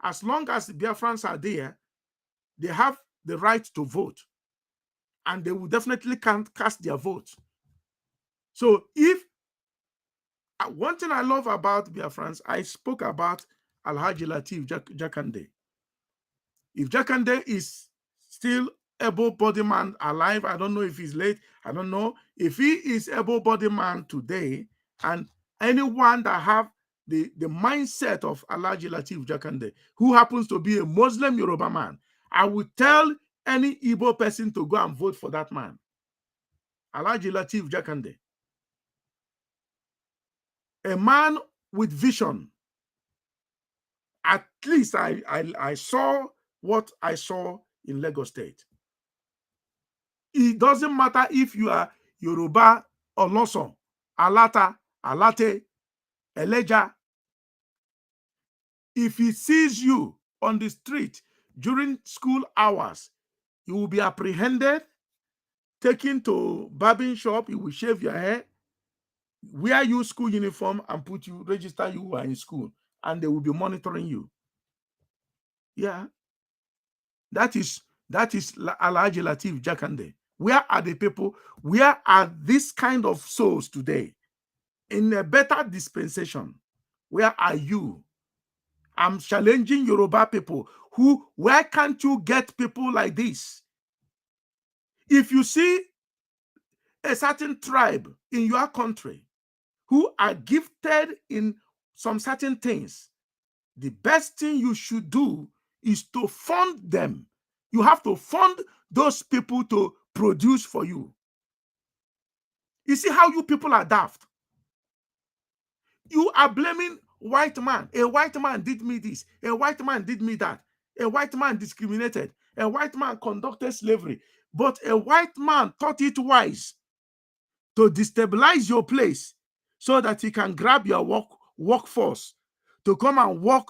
As long as the Biafrans are there, they have the right to vote. And they will definitely can't cast their vote. So if one thing I love about Biafrans, I spoke about Alhaji Lateef Jakande. If Jakande is still able-bodied man alive, I don't know if he's late, I don't know. If he is able-bodied man today, and anyone that have the mindset of Alhaji Lateef Jakande, who happens to be a Muslim Yoruba man, I would tell any Igbo person to go and vote for that man. Alhaji Lateef Jakande. A man with vision. At least I saw what I saw in Lagos State. It doesn't matter if you are Yoruba, Oloso, Alata, Alate, Eleja. If he sees you on the street during school hours, you will be apprehended, taken to barbing shop, you will shave your hair, wear you school uniform and put you, register you are in school, and they will be monitoring you. Yeah. That is Alhaji Lateef Jakande. Where are the people? Where are this kind of souls today? In a better dispensation, where are you? I'm challenging Yoruba people. Where can't you get people like this? If you see a certain tribe in your country who are gifted in some certain things, the best thing you should do is to fund them. You have to fund those people to produce for you. You see how you people are daft. You are blaming white man. A white man did me this. A white man did me that. A white man discriminated. A white man conducted slavery. But a white man thought it wise to destabilize your place so that he can grab your workforce to come and work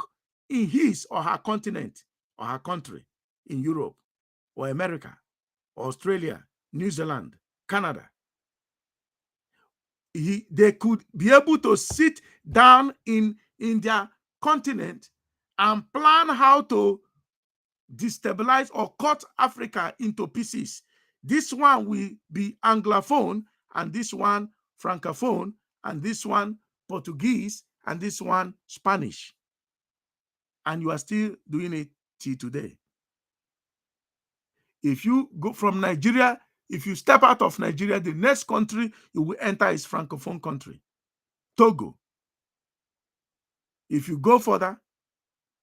in his or her continent or her country, in Europe or America, Australia, New Zealand, Canada. They could be able to sit down in their continent and plan how to destabilize or cut Africa into pieces. This one will be Anglophone, and this one Francophone, and this one Portuguese, and this one Spanish. And you are still doing it till today. If you go from Nigeria, if you step out of Nigeria, the next country you will enter is Francophone country, Togo. If you go further,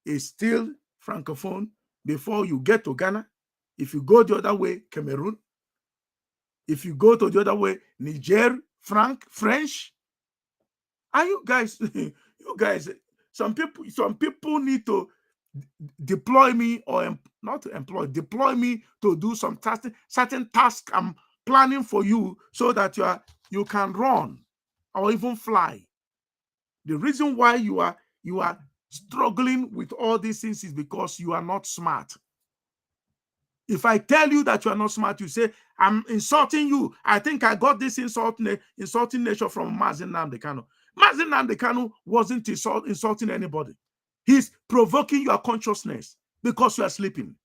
it's still Francophone before you get to Ghana. If you go the other way, Cameroon. If you go to the other way, Niger, French. And you guys, some people need to deploy me, or not to employ, deploy me to do some certain task I'm planning for you, so that you can run or even fly. The reason why you are struggling with all these things is because you are not smart. If I tell you that you are not smart, you say, I'm insulting you. I think I got this insulting nature from Mazi Nnamdi Kanu. Mazi Nnamdi Kanu wasn't insulting anybody. He's provoking your consciousness because you are sleeping.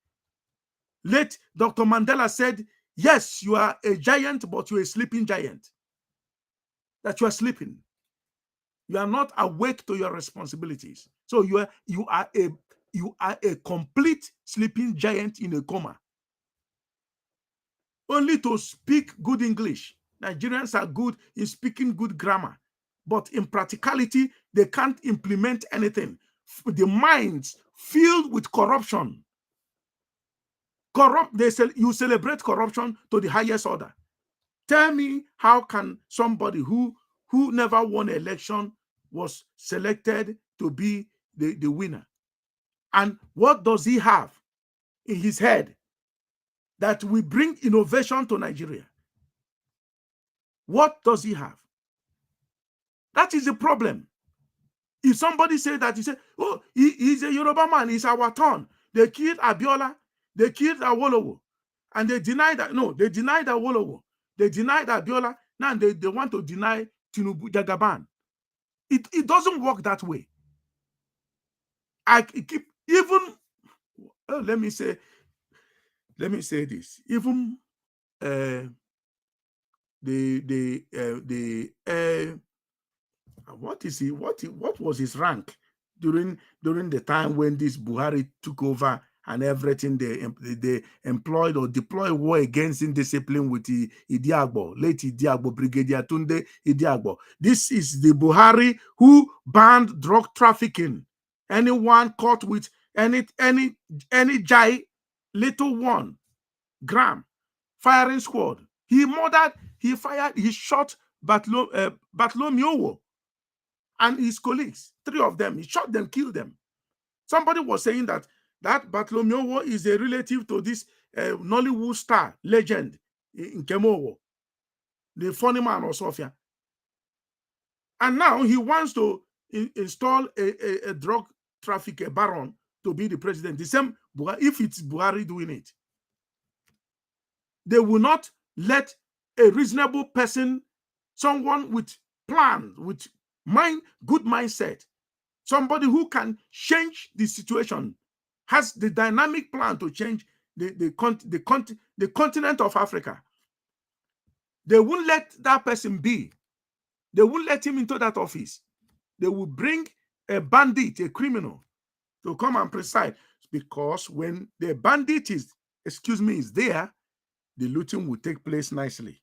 Late Dr. Mandela said, yes, you are a giant, but you're a sleeping giant. That you are sleeping. You are not awake to your responsibilities. So you are a complete sleeping giant in a coma. Only to speak good English. Nigerians are good in speaking good grammar, but in practicality, they can't implement anything. The minds filled with corruption. You celebrate corruption to the highest order. Tell me, how can somebody who never won an election was selected to be the winner? And what does he have in his head that will bring innovation to Nigeria? What does he have? That is the problem. If somebody say that, he say, oh, he's a Yoruba man, it's our turn. They killed Abiola, they killed Awolowo, and they denied that. No, they denied Awolowo, they denied Abiola. Now they want to deny Tinubu Jagaban. It doesn't work that way. I keep even. Let me say this. Even what was his rank during the time when this Buhari took over and everything? They employed or deployed war against indiscipline with the Idiagbo, late Idiagbo, Brigadier Tunde Idiagbo. This is the Buhari who banned drug trafficking. Anyone caught with any jai, little 1 gram, firing squad. He murdered, he shot Bartholomew and his colleagues, 3 of them. He shot them, killed them. Somebody was saying that Bartholomew is a relative to this Nollywood star legend, in Kemowo, the funny man or Sofia. And now he wants to install a drug trafficker baron to be the president. The same, if it's Buhari doing it, they will not let a reasonable person, someone with plan, with good mindset, somebody who can change the situation, has the dynamic plan to change the continent of Africa. They won't let that person be. They won't let him into that office. They will bring a bandit, a criminal, to come and preside. Because when the bandit is there, the looting will take place nicely.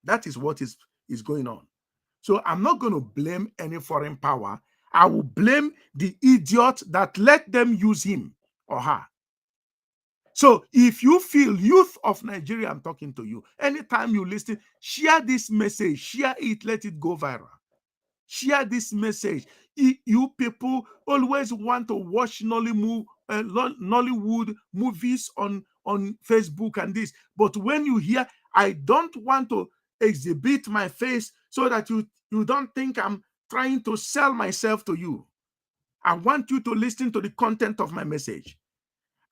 That is what is going on. So I'm not going to blame any foreign power. I will blame the idiot that let them use him or her. So if you feel, youth of Nigeria, I'm talking to you, anytime you listen, share this message, share it, let it go viral. Share this message. You people always want to watch Nollywood movies on Facebook and this, but when you hear, I don't want to exhibit my face so that you don't think I'm trying to sell myself to you. I want you to listen to the content of my message.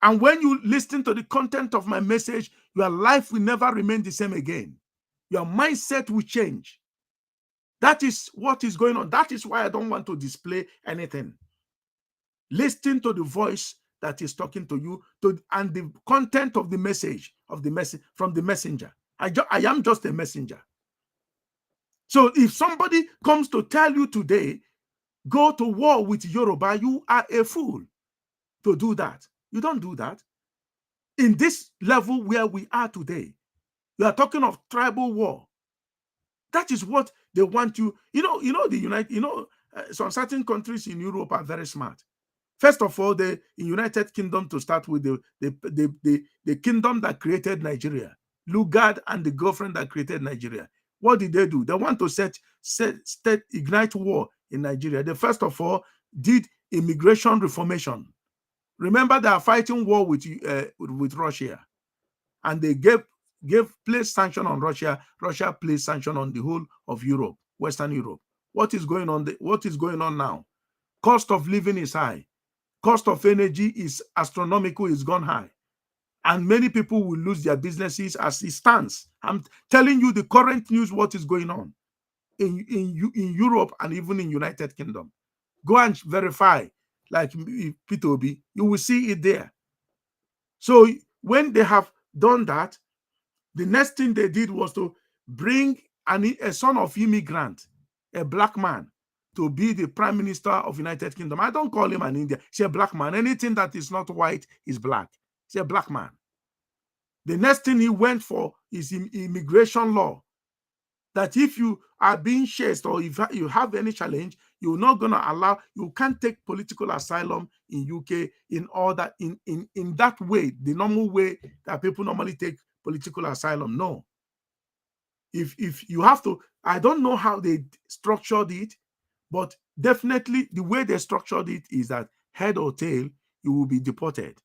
And when you listen to the content of my message, your life will never remain the same again. Your mindset will change. That is what is going on. That is why I don't want to display anything. Listen to the voice that is talking to you, and the content of the message from the messenger. I am just a messenger. So if somebody comes to tell you today, go to war with Yoruba, you are a fool to do that. You don't do that. In this level where we are today, you are talking of tribal war. That is what they want you. Some certain countries in Europe are very smart. First of all, the United Kingdom, to start with, the kingdom that created Nigeria, Lugard and the girlfriend that created Nigeria. What did they do? They want to ignite war in Nigeria. They first of all did immigration reformation. Remember, they are fighting war with Russia, and they placed sanction on Russia. Russia placed sanction on the whole of Europe, Western Europe. What is going on? What is going on now? Cost of living is high. Cost of energy is astronomical. It's gone high, and many people will lose their businesses as it stands. I'm telling you the current news. What is going on in Europe and even in United Kingdom? Go and verify. Like Peter Obi, you will see it there. So when they have done that, the next thing they did was to bring a son of immigrant, a black man, to be the prime minister of United Kingdom. I don't call him an Indian. He's a black man. Anything that is not white is black. He's a black man. The next thing he went for is immigration law. That if you are being chased or if you have any challenge, you're not going to allow, you can't take political asylum in UK in that way, the normal way that people normally take political asylum. No. If you have to, I don't know how they structured it, but definitely the way they structured it is that head or tail, you will be deported.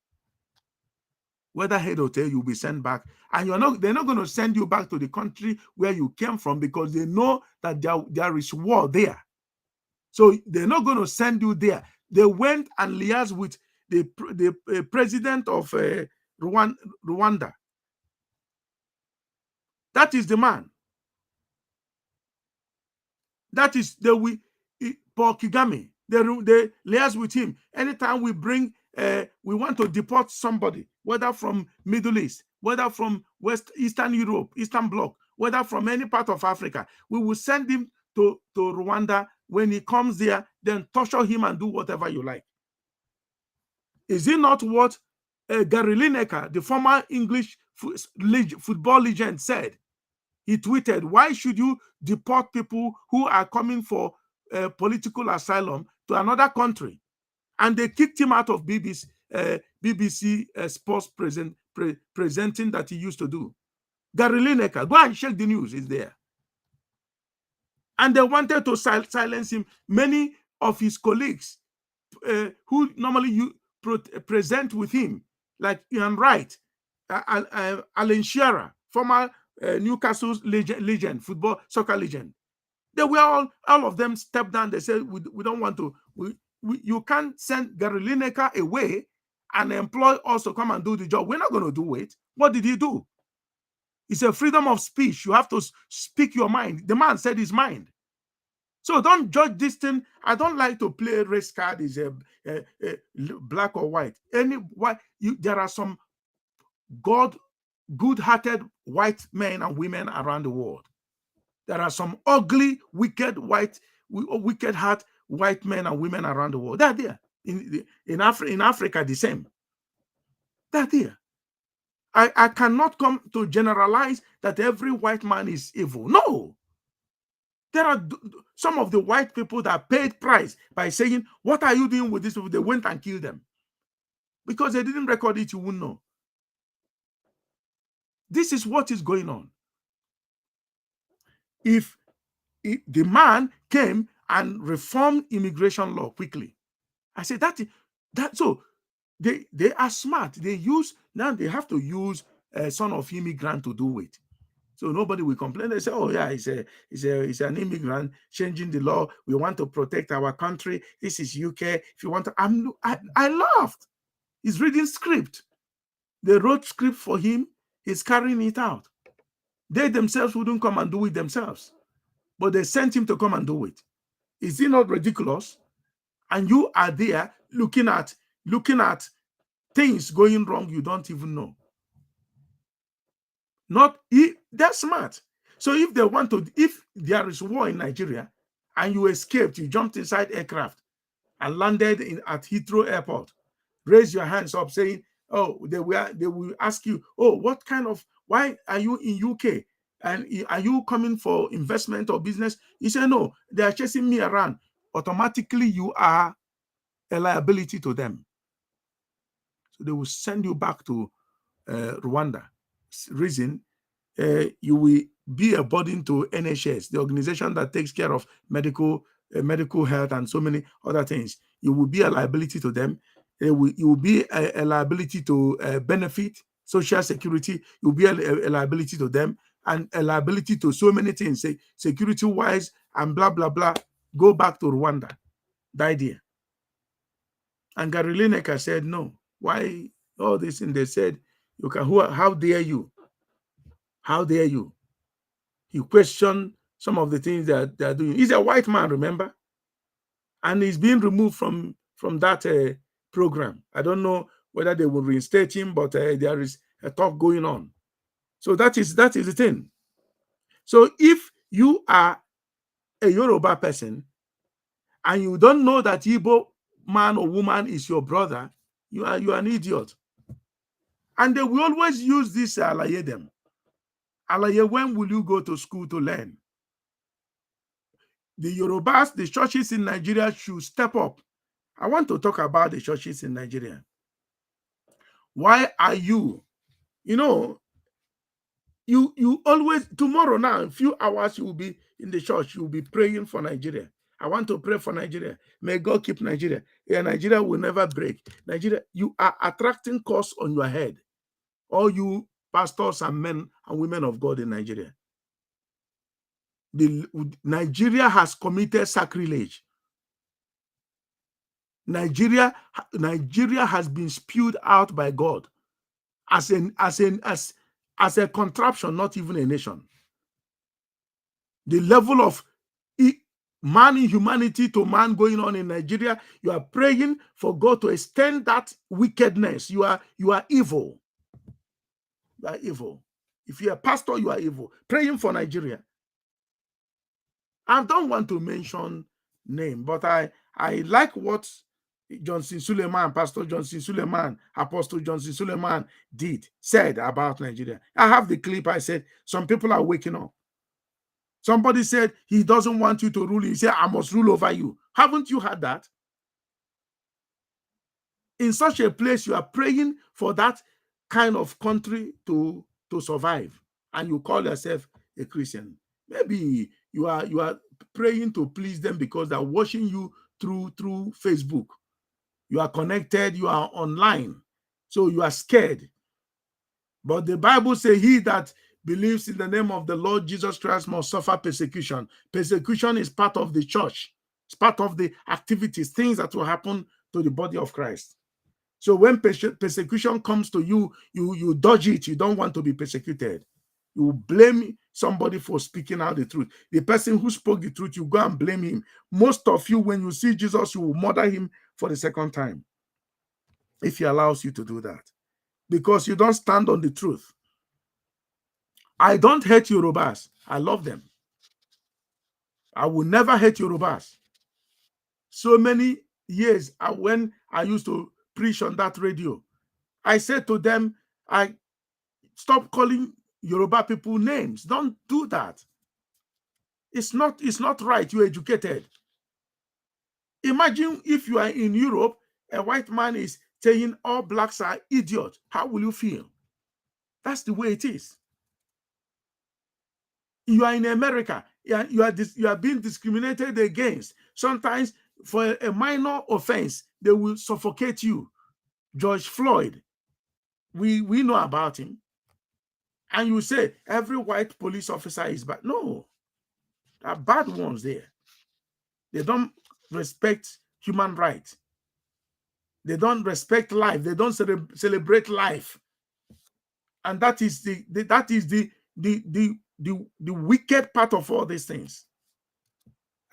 Whether head or tail, you'll be sent back. And they're not going to send you back to the country where you came from, because they know that there is war there. So they're not going to send you there. They went and liaised with the president of Rwanda. That is the man. That is Paul Kagame. They liaise with him. Anytime we want to deport somebody, whether from Middle East, whether from Eastern Europe, Eastern Bloc, whether from any part of Africa, we will send him to Rwanda. When he comes there, then torture him and do whatever you like. Is it not what Gary Lineker, the former English football legend, said? He tweeted, "Why should you deport people who are coming for political asylum to another country?" And they kicked him out of BBC sports presenting that he used to do. Gary Lineker, go and check the news, it's there. And they wanted to silence him. Many of his colleagues who normally present with him, like Ian Wright, Alan Shearer former Newcastle legend, football, soccer legend. They were all of them stepped down. They said, we don't want to, you can't send Gary Lineker away and employ us to come and do the job. We're not going to do it. What did he do? It's a freedom of speech. You have to speak your mind. The man said his mind. So don't judge this thing. I don't like to play race card. Is a black or white. There are some good-hearted white men and women around the world. There are some ugly, wicked heart white men and women around the world. They're there. In Africa, the same. They're there. I cannot come to generalize that every white man is evil. No. There are some of the white people that paid price by saying, what are you doing with these people? They went and killed them. Because they didn't record it, you wouldn't know. This is what is going on. If the man came and reformed immigration law quickly, I said so they are smart. Now they have to use a son of immigrant to do it. So nobody will complain. They say, oh yeah, he's an immigrant changing the law. We want to protect our country. This is UK. If you want to, I laughed. He's reading script. They wrote script for him. He's carrying it out. They themselves wouldn't come and do it themselves, but they sent him to come and do it. Is it not ridiculous? And you are there looking at things going wrong you don't even know. They're smart. So if there is war in Nigeria and you escaped, you jumped inside aircraft and landed at Heathrow Airport, raise your hands up saying, oh, they will ask you, oh, why are you in UK? And are you coming for investment or business? You say, no, they are chasing me around. Automatically, you are a liability to them. So they will send you back to Rwanda. Reason, you will be a burden to NHS, the organization that takes care of medical health and so many other things. You will be a liability to them. You will be a liability to benefit, social security. You will be a liability to them and a liability to so many things, security-wise and blah, blah, blah. Go back to Rwanda. Die there. And Gary Lineker said, no. Why all this? And they said, how dare you? How dare you? He questioned some of the things that they're doing. He's a white man, remember? And he's being removed from that program. I don't know whether they will reinstate him, but there is a talk going on. So that is the thing. So if you are a Yoruba person and you don't know that Igbo man or woman is your brother, you are an idiot. And they will always use this alaye them. Alaye, when will you go to school to learn? The Yorubas, the churches in Nigeria should step up. I want to talk about the churches in Nigeria. Why are you always, tomorrow now, in a few hours, you will be in the church, you will be praying for Nigeria. I want to pray for Nigeria. May God keep Nigeria. Yeah, Nigeria will never break. Nigeria, you are attracting curse on your head. All you pastors and men and women of God in Nigeria. Nigeria has committed sacrilege. Nigeria has been spewed out by God as a contraption, not even a nation. The level of man in humanity to man going on in Nigeria, you are praying for God to extend that wickedness. You are evil. You are evil. If you're a pastor, you are evil. Praying for Nigeria. I don't want to mention name, but I like what Johnson Suleiman, Pastor Johnson Suleiman, Apostle Johnson Suleiman said about Nigeria. I have the clip. I said, some people are waking up. Somebody said he doesn't want you to rule. He said, I must rule over you. Haven't you heard that? In such a place, you are praying for that kind of country to survive, and you call yourself a Christian. Maybe you are praying to please them because they're watching you through Facebook. You are connected, you are online, so you are scared. But the Bible says, he that believes in the name of the Lord Jesus Christ must suffer persecution. Persecution is part of the church. It's part of the activities, things that will happen to the body of Christ. So when persecution comes to you, you dodge it. You don't want to be persecuted. You blame somebody for speaking out the truth. The person who spoke the truth, you go and blame him. Most of you, when you see Jesus, you will murder him for the second time, if he allows you to do that, because you don't stand on the truth. I don't hate Yorubas. I love them. I will never hate Yorubas. So many years when I used to preach on that radio, I said to them, I stop calling Yoruba people names. Don't do that. It's not right. You're educated. Imagine if you are in Europe, a white man is saying all blacks are idiots. How will you feel? That's the way it is. You are in America. You are being discriminated against. Sometimes for a minor offense, they will suffocate you. George Floyd, we know about him. And you say every white police officer is bad. No, there are bad ones there. They don't respect human rights. They don't respect life. They don't celebrate life. And that is the wicked part of all these things.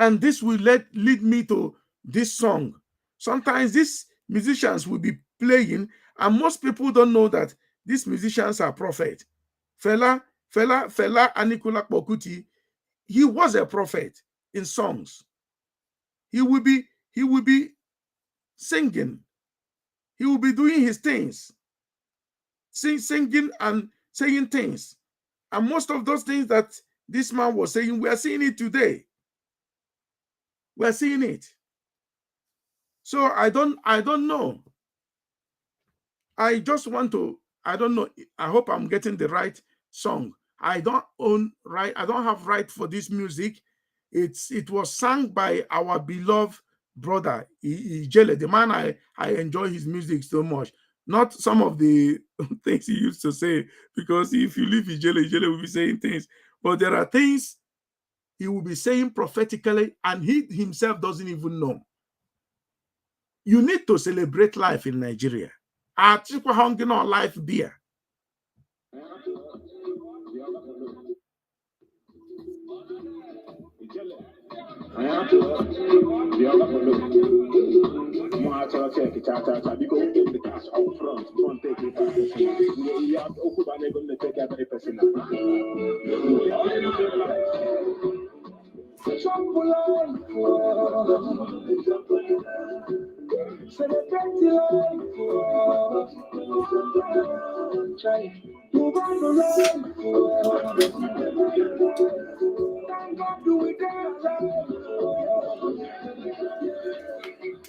And this will lead me to this song. Sometimes these musicians will be playing, and most people don't know that these musicians are prophets. Fela Anikulapo Kuti, he was a prophet in songs. He will be singing. He will be doing his things, singing and saying things. And most of those things that this man was saying, we are seeing it today. We are seeing it. So I don't know. I just want to, I don't know. I hope I'm getting the right song. I don't have right for this music. It was sung by our beloved brother Ijele, the man I enjoy his music so much. Not some of the things he used to say, because if you leave Ijele will be saying things. But there are things he will be saying prophetically, and he himself doesn't even know. You need to celebrate life in Nigeria. Our people hungry on life beer.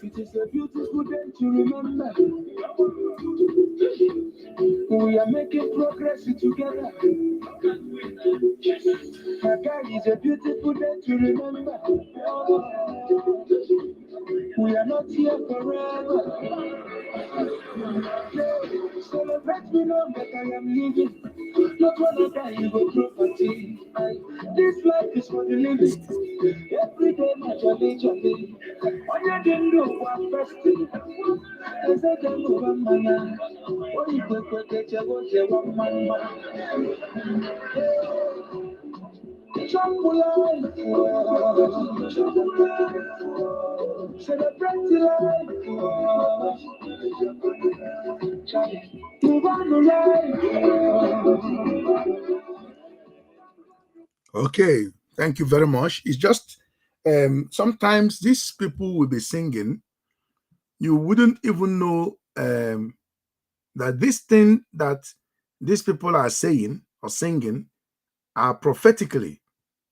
It is a beautiful day to remember. We are making progress together. It is a beautiful day to remember. We are not here forever. Celebrate me now that I am living. Not one of that you go property. This life is for the living. Every day, my jolly. What you didn't do one first thing. I said, I'm over man. What you go get your one man. Celebrate life. Okay, thank you very much. It's just sometimes these people will be singing. You wouldn't even know that this thing that these people are saying or singing are prophetically.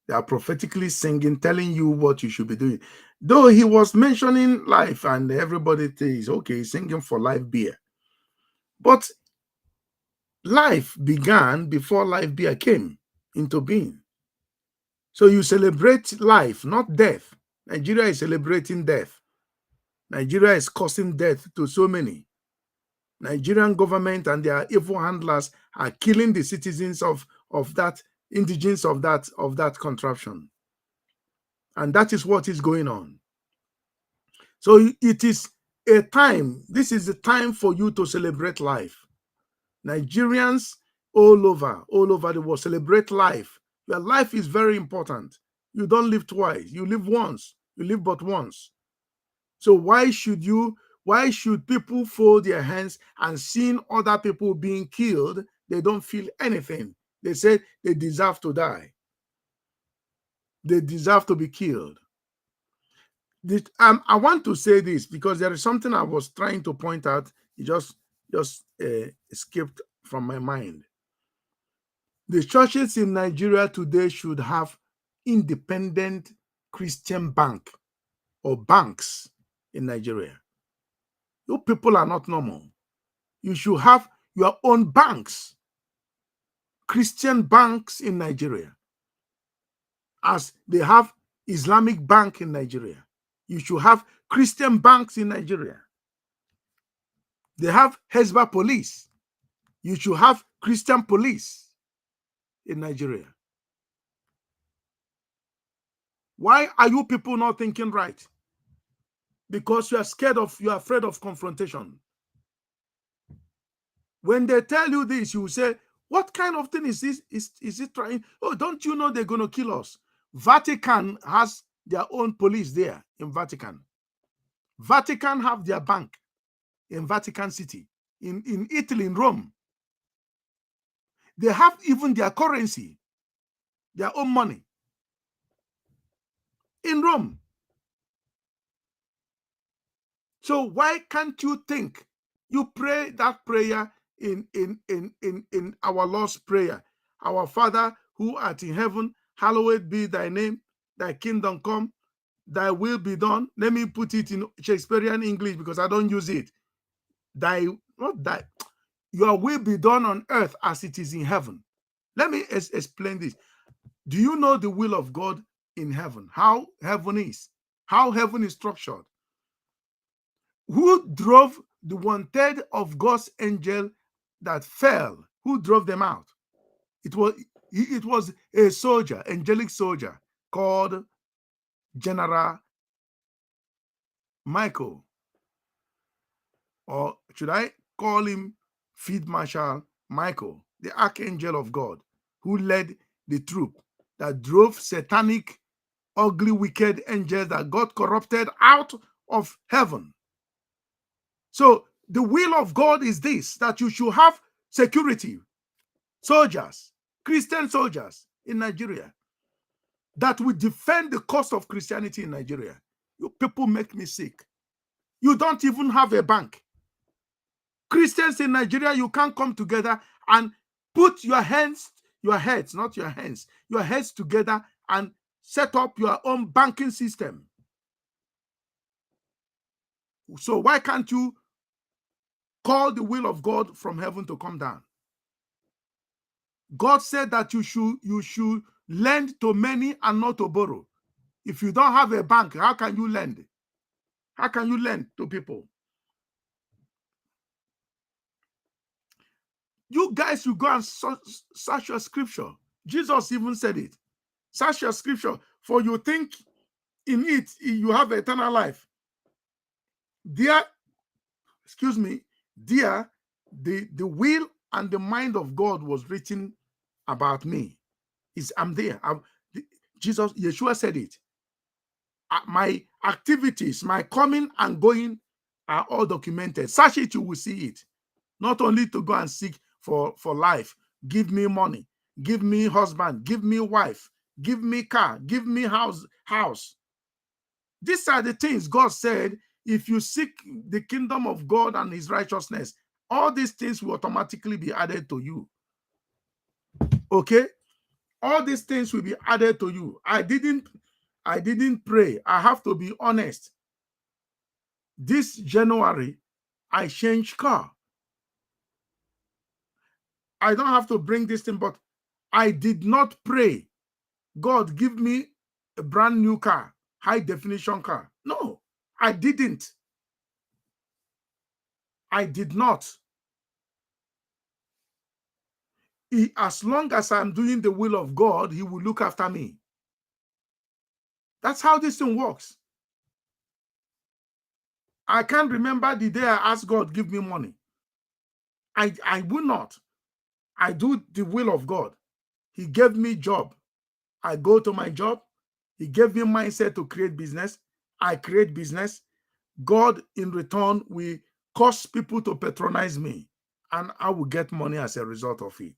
They are prophetically singing, telling you what you should be doing. Though he was mentioning life, and everybody thinks, okay, singing for life beer. But life began before life beer came into being. So you celebrate life, not death. Nigeria is celebrating death. Nigeria is causing death to so many. Nigerian government and their evil handlers are killing the citizens of of that indigenous of that contraption. And that is what is going on. So it is a time, this is the time for you to celebrate life. Nigerians all over the world, celebrate life. Your life is very important. You don't live twice, you live once, you live but once. So why should people fold their hands and seeing other people being killed, they don't feel anything? They say they deserve to die. They deserve to be killed. I want to say this because there is something I was trying to point out. It just escaped from my mind. The churches in Nigeria today should have independent Christian bank or banks in Nigeria. You people are not normal. You should have your own banks, Christian banks in Nigeria, as they have Islamic bank in Nigeria. You should have Christian banks in Nigeria. They have Hezbollah police. You should have Christian police in Nigeria. Why are you people not thinking right? Because you are afraid of confrontation. When they tell you this, you will say, what kind of thing is this? Is it trying? Oh, don't you know they're going to kill us? Vatican has their own police there in Vatican. Vatican have their bank in Vatican City, in Italy, in Rome. They have even their currency, their own money in Rome. So why can't you think? You pray that prayer in our Lord's Prayer. Our Father who art in heaven, hallowed be thy name, thy kingdom come, thy will be done. Let me put it in Shakespearean English because I don't use it. Your will be done on earth as it is in heaven. Let me explain this. Do you know the will of God in heaven? How heaven is? How heaven is structured? Who drove the 1/3 of God's angel that fell? Who drove them out? It was a soldier, angelic soldier called General Michael, or should I call him Field Marshal Michael, the archangel of God, who led the troop that drove satanic, ugly, wicked angels that got corrupted out of heaven. So the will of God is this, that you should have security, soldiers, Christian soldiers in Nigeria that will defend the cause of Christianity in Nigeria. You people make me sick. You don't even have a bank. Christians in Nigeria, you can't come together and put your heads together and set up your own banking system. So why can't you call the will of God from heaven to come down? God said that you should lend to many and not to borrow. If you don't have a bank, how can you lend? How can you lend to people? You guys will go and search your scripture. Jesus even said it. Search your scripture, for you think in it you have eternal life. Dear, the will and the mind of God was written about me. I'm there. Yeshua said it. My activities, my coming and going are all documented. Search it, you will see it. Not only to go and seek for life. Give me money. Give me husband. Give me wife. Give me car. Give me house. These are the things God said. If you seek the kingdom of God and his righteousness, all these things will automatically be added to you. Okay? All these things will be added to you. I didn't pray. I have to be honest. This January, I changed car. I don't have to bring this thing, but I did not pray, God, give me a brand new car, high definition car. No, I didn't. I did not. as long as I'm doing the will of God, he will look after me. That's how this thing works. I can't remember the day I asked God, give me money. I will not. I do the will of God. He gave me job. I go to my job. He gave me mindset to create business. I create business. God, in return, will cause people to patronize me, and I will get money as a result of it.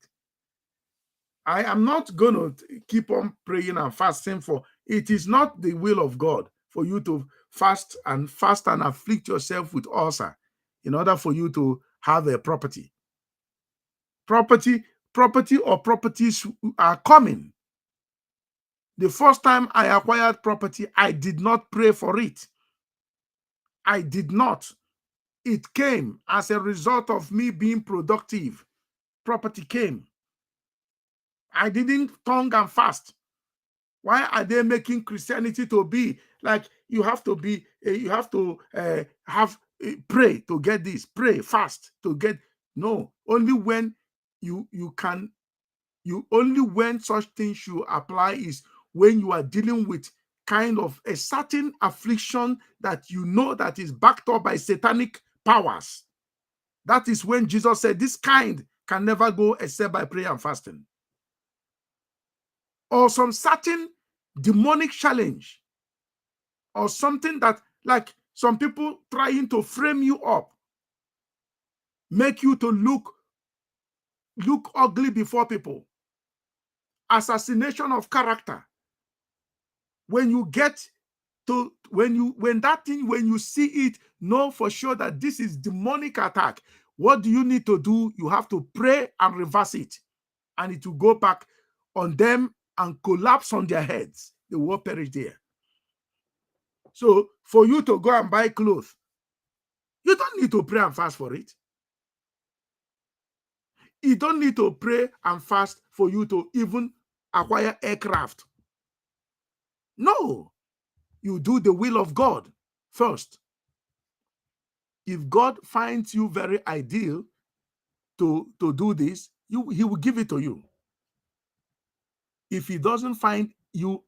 I am not going to keep on praying and fasting for it. Is not the will of God for you to fast and afflict yourself with ulcer in order for you to have a property. Property or properties are coming. The first time I acquired property, I did not pray for it. I did not. It came as a result of me being productive. Property came. I didn't tongue and fast. Why are they making Christianity to be like you have to be, you have to pray to get this, pray fast to get? No, only when you can, only when such things should apply is when you are dealing with kind of a certain affliction that you know that is backed up by satanic powers. That is when Jesus said this kind can never go except by prayer and fasting. Or some certain demonic challenge, or something that, like some people trying to frame you up, make you to look ugly before people. Assassination of character. When you get to, when you see it, know for sure that this is demonic attack. What do you need to do? You have to pray and reverse it, and it will go back on them and collapse on their heads. They will perish there. So for you to go and buy clothes, you don't need to pray and fast for it. You don't need to pray and fast for you to even acquire aircraft. No, you do the will of God first. If God finds you very ideal to do this, he will give it to you. If he doesn't find you,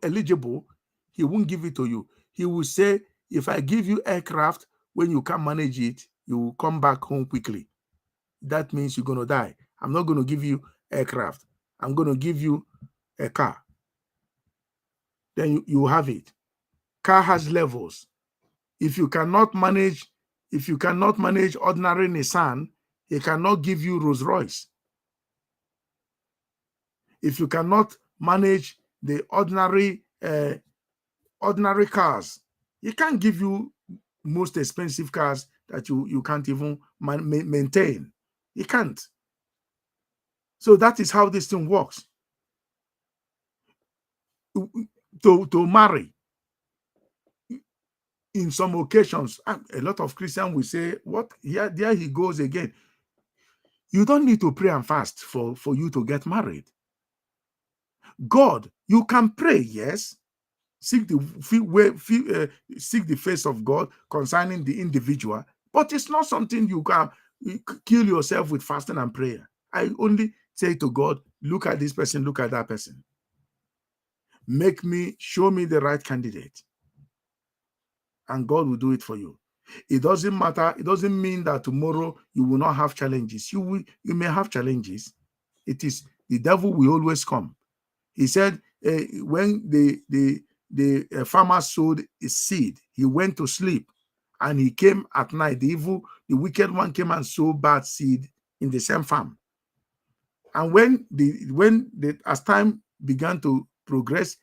eligible, he won't give it to you. He will say, if I give you aircraft, when you can't manage it, you will come back home quickly. That means you're going to die. I'm not going to give you aircraft. I'm going to give you a car. Then you have it. Car has levels. If you cannot manage ordinary Nissan, he cannot give you Rolls Royce. If you cannot manage the ordinary cars, he can't give you most expensive cars that you can't even maintain. He can't. So that is how this thing works. To marry, in some occasions, a lot of Christians will say, "What? Here, there he goes again." You don't need to pray and fast for you to get married. God, you can pray, yes. Seek the face of God concerning the individual, but it's not something you can kill yourself with fasting and prayer. I only say to God, look at this person, look at that person. Show me the right candidate. And God will do it for you. It doesn't matter. It doesn't mean that tomorrow you will not have challenges. You may have challenges. It is the devil will always come. He said when the farmer sowed his seed, he went to sleep, and he came at night. The wicked one came and sowed bad seed in the same farm. And as time began to progress,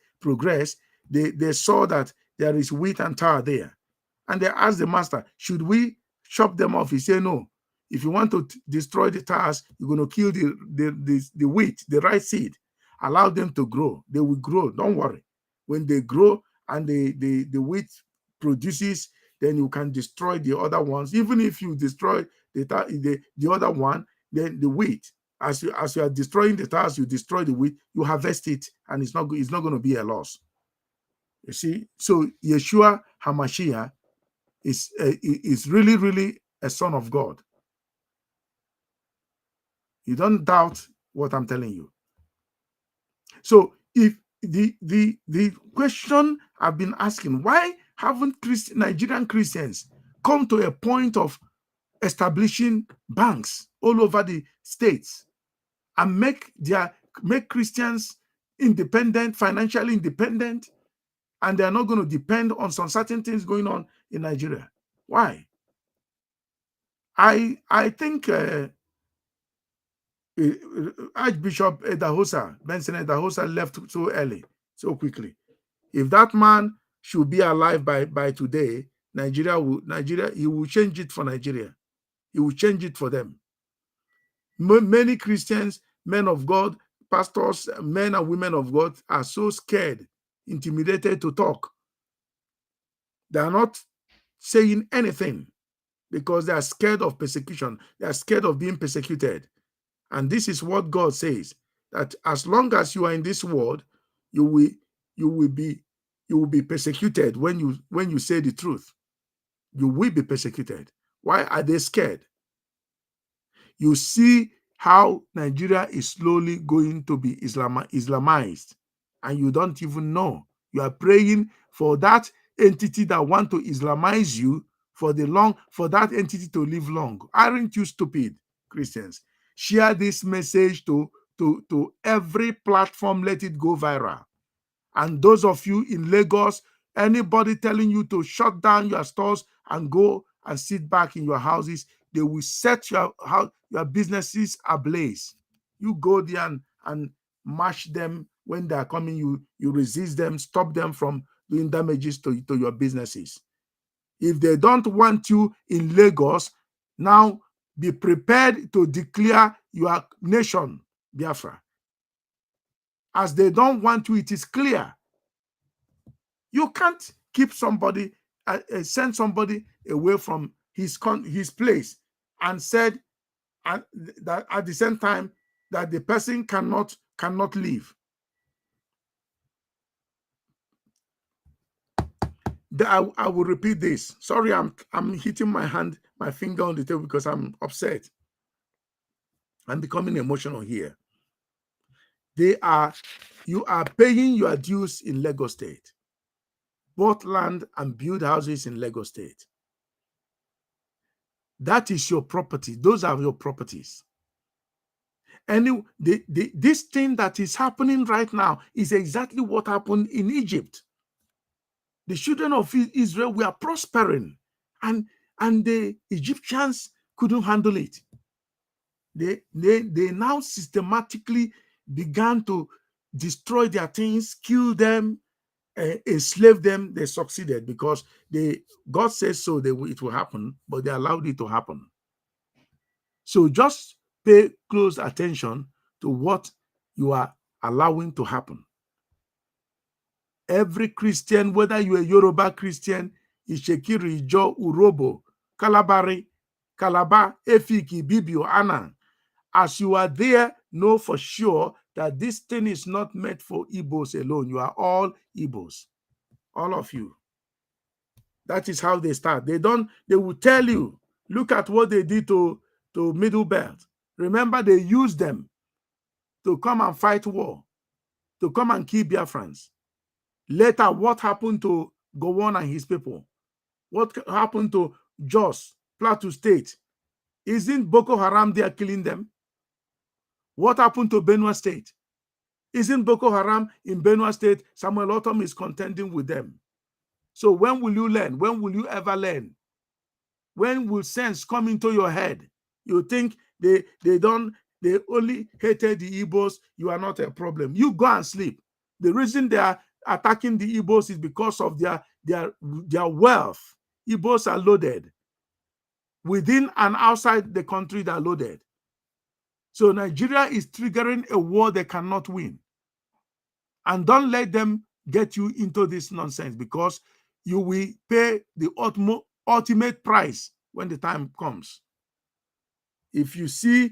they saw that there is wheat and tar there. And they asked the master, should we chop them off? He said, no. If you want to destroy the tares, you're going to kill the wheat, the right seed. Allow them to grow. They will grow. Don't worry. When they grow and the wheat produces, then you can destroy the other ones. Even if you destroy the other one, then the wheat, as you are destroying the tares, you destroy the wheat, you harvest it, and it's not going to be a loss. You see, so Yeshua HaMashiach is really a son of God. You don't doubt what I'm telling you. So if the question I've been asking, why haven't Nigerian Christians come to a point of establishing banks all over the states and make Christians independent, financially independent, and they're not going to depend on some certain things going on in Nigeria? Why? I think Archbishop Idahosa, Benson Idahosa, left so early, so quickly. If that man should be alive by today, Nigeria, he will change it for Nigeria. He will change it for them. Many Christians, men of God, pastors, men and women of God are so scared, intimidated to talk. They are not saying anything because they are scared of persecution. They are scared of being persecuted. And this is what God says, that as long as you are in this world, you will be persecuted when you say the truth. You will be persecuted. Why are they scared? You see how Nigeria is slowly going to be Islamized, and you don't even know. You are praying for that entity that want to Islamize you for that entity to live long. Aren't you stupid, Christians? Share this message to every platform. Let it go viral. And those of you in Lagos, anybody telling you to shut down your stores and go and sit back in your houses, they will set your businesses ablaze. You go there and mash them when they are coming. You resist them, stop them from doing damages to your businesses. If they don't want you in Lagos, now be prepared to declare your nation, Biafra. As they don't want you, it is clear. You can't keep somebody, send somebody away from his place, and said that at the same time that the person cannot leave. I will repeat this. Sorry, I'm hitting my finger on the table because I'm upset. I'm becoming emotional here. You are paying your dues in Lagos State. Bought land and build houses in Lagos State. That is your property. Those are your properties. And this thing that is happening right now is exactly what happened in Egypt. The children of Israel were prospering, and the Egyptians couldn't handle it. They now systematically began to destroy their things, kill them, enslave them. They succeeded because God says so. It will happen, but they allowed it to happen. So just pay close attention to what you are allowing to happen. Every Christian, whether you're a Yoruba Christian, Ishekiri, Ijo, Urobo, Kalabari, Calabar, Efiki, Bibio, Anan, as you are there, know for sure that this thing is not meant for Igbos alone. You are all Igbos, all of you. That is how they start. They will tell you, look at what they did to Middle Belt. Remember, they used them to come and fight war, to come and kill Biafrans. Later, what happened to Gowon and his people? What happened to Jos, Plateau State? Isn't Boko Haram there killing them? What happened to Benue State? Isn't Boko Haram in Benue State? Samuel Otom is contending with them. So when will you learn? When will you ever learn? When will sense come into your head? You think they only hated the Igbos, you are not a problem. You go and sleep. The reason they are attacking the Igbos is because of their wealth. Igbos are loaded. Within and outside the country, they are loaded. So Nigeria is triggering a war they cannot win. And don't let them get you into this nonsense, because you will pay the ultimate price when the time comes. If you see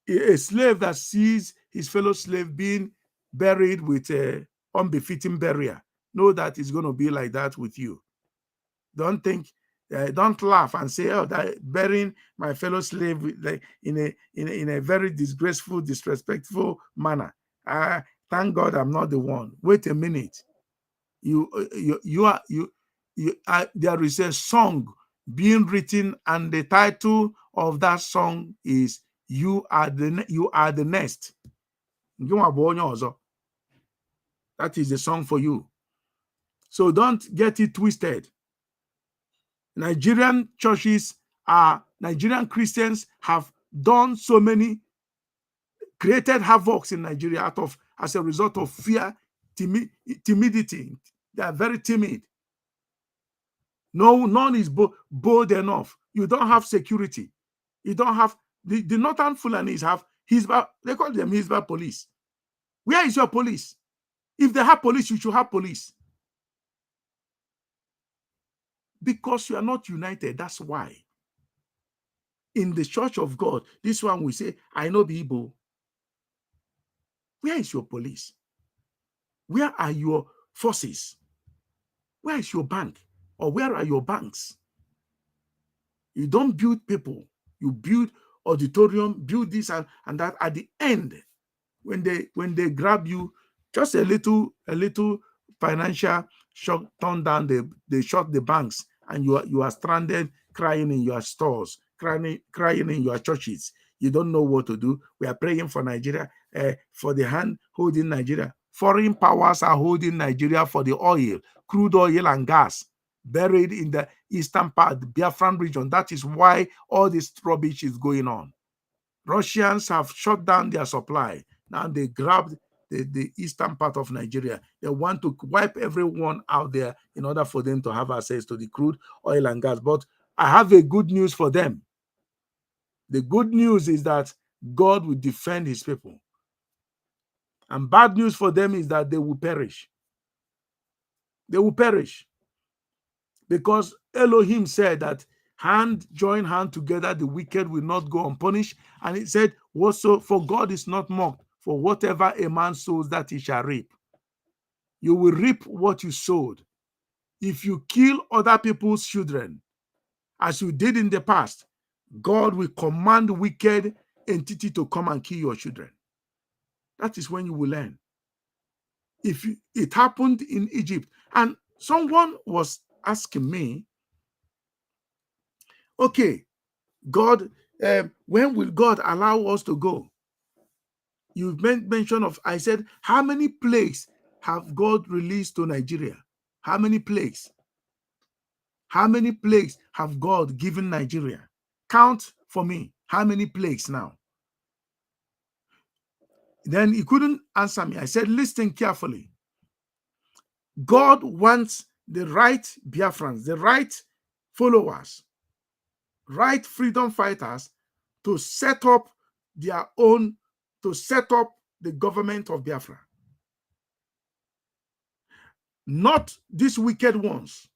a slave that sees his fellow slave being buried with a unbefitting burial, know that it's going to be like that with you. Don't think Don't laugh and say, "Oh, that burying my fellow slave like in a very disgraceful, disrespectful manner." Thank God I'm not the one. Wait a minute. There is a song being written, and the title of that song is "You Are the Next." That is the song for you. So don't get it twisted. Nigerian Christians have done so many, created havoc in Nigeria as a result of fear, timidity. They are very timid. None is bold enough. You don't have security. You don't have the Northern Fulanis have Hisbah. They call them Hisbah police. Where is your police? If they have police, you should have police. Because you are not united. That's why. In the church of God, this one will say, "I know the Igbo." Where is your police? Where are your forces? Where is your bank? Or where are your banks? You don't build people. You build auditorium, build this and that. At the end, when they grab you, just a little financial shock, turn down, they shut the banks, and you are stranded, crying in your stores, crying in your churches. You don't know what to do. We are praying for Nigeria, for the hand holding Nigeria. Foreign powers are holding Nigeria for the oil, crude oil and gas, buried in the eastern part, the Biafran region. That is why all this rubbish is going on. Russians have shut down their supply. Now they grabbed the eastern part of Nigeria. They want to wipe everyone out there in order for them to have access to the crude oil and gas. But I have a good news for them. The good news is that God will defend his people. And bad news for them is that they will perish. They will perish. Because Elohim said that join hand together, the wicked will not go unpunished. And it said, "Also, for God is not mocked, for whatever a man sows, that he shall reap." You will reap what you sowed. If you kill other people's children, as you did in the past, God will command wicked entity to come and kill your children. That is when you will learn. It happened in Egypt, and someone was asking me, "Okay, God, when will God allow us to go?" You made mention of, I said, how many plagues have God released to Nigeria? How many plagues? How many plagues have God given Nigeria? Count for me. How many plagues now? Then he couldn't answer me. I said, listen carefully. God wants the right Biafrans, the right followers, right freedom fighters to set up their own, to set up the government of Biafra. Not these wicked ones,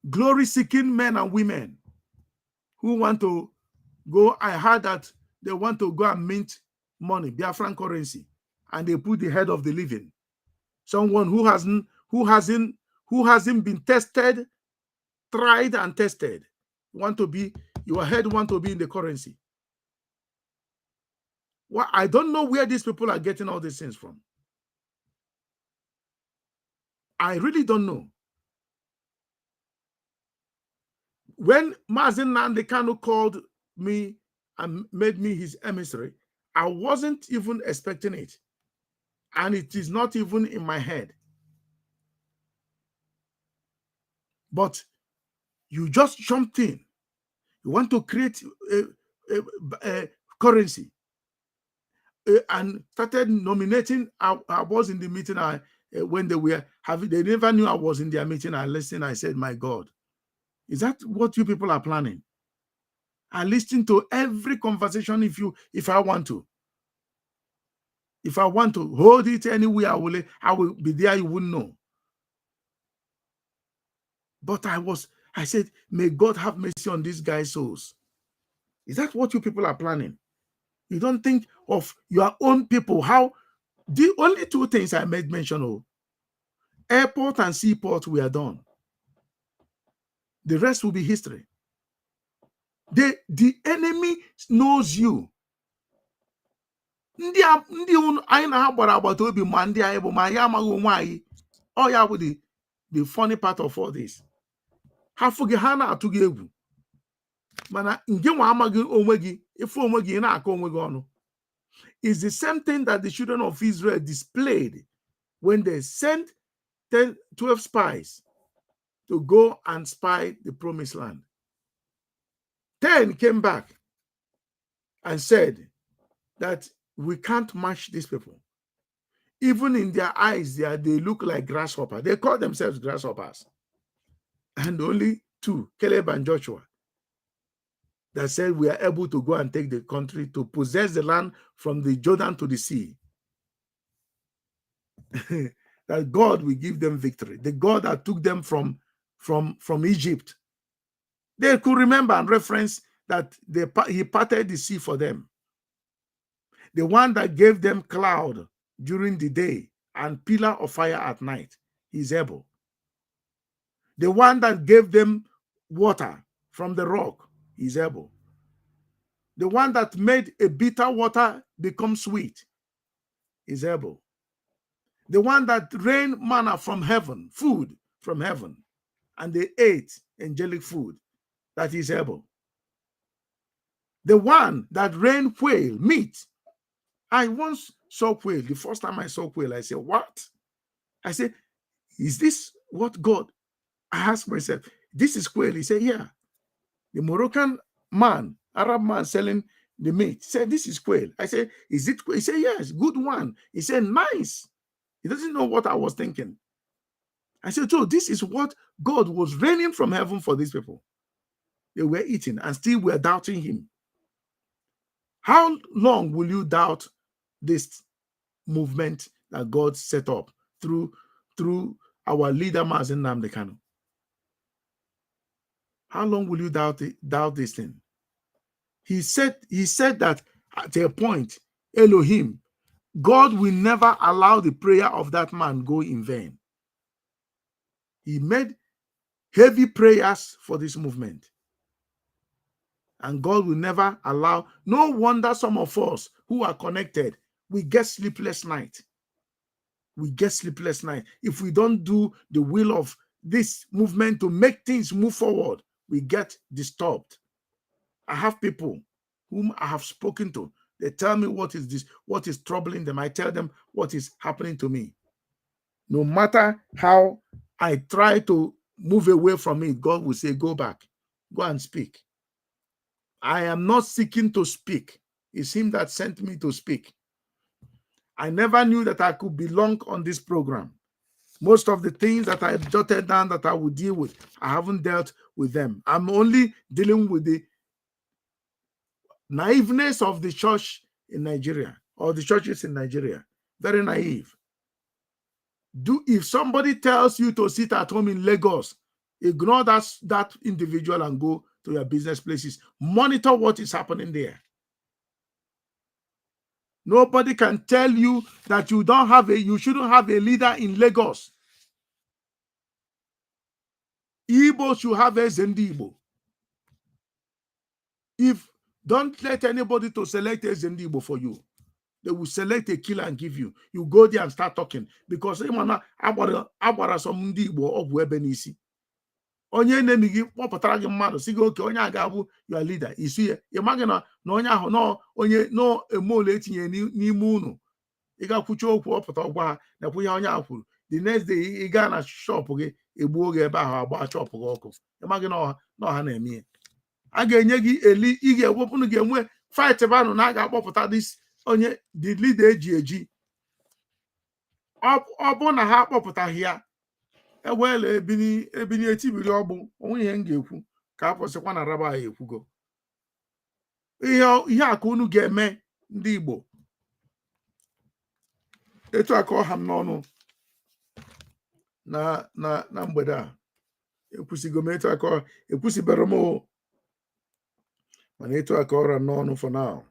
glory-seeking men and women who want to go. I heard that they want to go and mint money, Biafran currency, and they put the head of the living, someone who hasn't been tested, tried and tested. Your head want to be in the currency. Well, I don't know where these people are getting all these things from. I really don't know. When Mazen Nnamdi Kanu called me and made me his emissary, I wasn't even expecting it. And it is not even in my head. But you just jumped in. You want to create a currency and started nominating. I was in the meeting when they were having, they never knew I was in their meeting. I listened. I said, my God, is that what you people are planning? I listen to every conversation if I want to. If I want to hold it anywhere, I will be there, you wouldn't know. But I said, may God have mercy on these guys' souls. Is that what you people are planning? You don't think of your own people. How the only two things I made mention of, airport and seaport, we are done. The rest will be history. The enemy knows you. Ndị anyị na ha gbara agbata obi ma ndị anyị bụ ma anyị amaghị onwe anyị. Ọ ya bụ the funny part of all this. Ha fụ gị ha na-atụ gị egwu. Mana nke nwa amaghị onwe gị, ife onwe gị na-akọ onwe gị ọnụ. It's the same thing that the children of Israel displayed when they sent 12 spies to go and spy the promised land. 10 came back and said that we can't match these people. Even in their eyes, they look like grasshoppers. They call themselves grasshoppers. And only 2, Caleb and Joshua, that said we are able to go and take the country, to possess the land from the Jordan to the sea. That God will give them victory. The God that took them from Egypt. They could remember and reference that he parted the sea for them. The one that gave them cloud during the day and pillar of fire at night, he's able. The one that gave them water from the rock, he's able. The one that made a bitter water become sweet, is able. The one that rained manna from heaven, food from heaven, and they ate angelic food, that is able. The one that rained quail, meat. I once saw quail. The first time I saw quail, I said, what? I said, is this what God? I asked myself, this is quail. He said, yeah. The Moroccan man, Arab man selling the meat, said, this is quail. I said, is it quail? He said, yes, good one. He said, nice. He doesn't know what I was thinking. I said, so this is what God was raining from heaven for these people. They were eating and still were doubting him. How long will you doubt this movement that God set up through our leader, Mazen Nnamdi Kanu? How long will you doubt this thing? He said that at a point, Elohim, God will never allow the prayer of that man go in vain. He made heavy prayers for this movement. And God will never allow. No wonder some of us who are connected, we get sleepless night. We get sleepless night. If we don't do the will of this movement to make things move forward, we get disturbed. I have people whom I have spoken to. They tell me what is this, what is troubling them. I tell them what is happening to me. No matter how I try to move away from it, God will say, go back, go and speak. I am not seeking to speak. It's him that sent me to speak. I never knew that I could belong on this program. Most of the things that I jotted down that I would deal with, I haven't dealt with them. I'm only dealing with the naiveness of the church in Nigeria, or the churches in Nigeria. Very naive. If somebody tells you to sit at home in Lagos, ignore that individual and go to your business places. Monitor what is happening there. Nobody can tell you that you shouldn't have a leader in Lagos. Igbo should have a Zendibo. Don't let anybody to select a Zendibo for you. They will select a killer and give you. You go there and start talking because abara some Igbo of Webenisi. Onye enemi gị kpọpụtara gị mmadụ si gị oke onye a ga-abụ your leader isi ya ịmaghị na onye ahụ nọ onye nọ emole etinye n'ime unu ị ga-akwụcha okwu ọpụta ọgwa ha nakwu ihe onye ahụ kwuru. The next day ị gaa na shop gị egbuo gị ebe ahụ agba shop gị ọkụ ịmaghị na ọha na-eme ya. A ga-enye gị ị ga-ewepụnụ ga-enwe fight banụ na a ga-akpọpụta this onye the leader eji ọ bụ na ha akpọpụtaghị ya ewela ebini etibiri ọgbụ onwe ihe m ga-ekwu ka a kwụsịkwa na raba ya ekwugo ihe a ka unu ga-eme ndị Igbo etu aka ọha m n'ọnụ na mgbede a ekwusigo m etu aka ekwusibere m mana etu aka ọra n'ọnụ for now.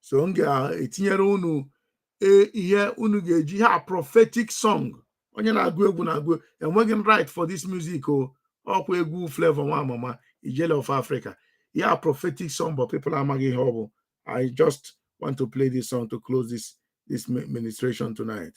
So m ga-etinyere unu ihe unu ga-eji ha prophetic song. Onye na-agụ egwu na-agụ enweghị right for this music o Okwe flavor mama, Ijele of Africa. Yeah, prophetic song, but people are making horrible. I just want to play this song to close this ministration tonight.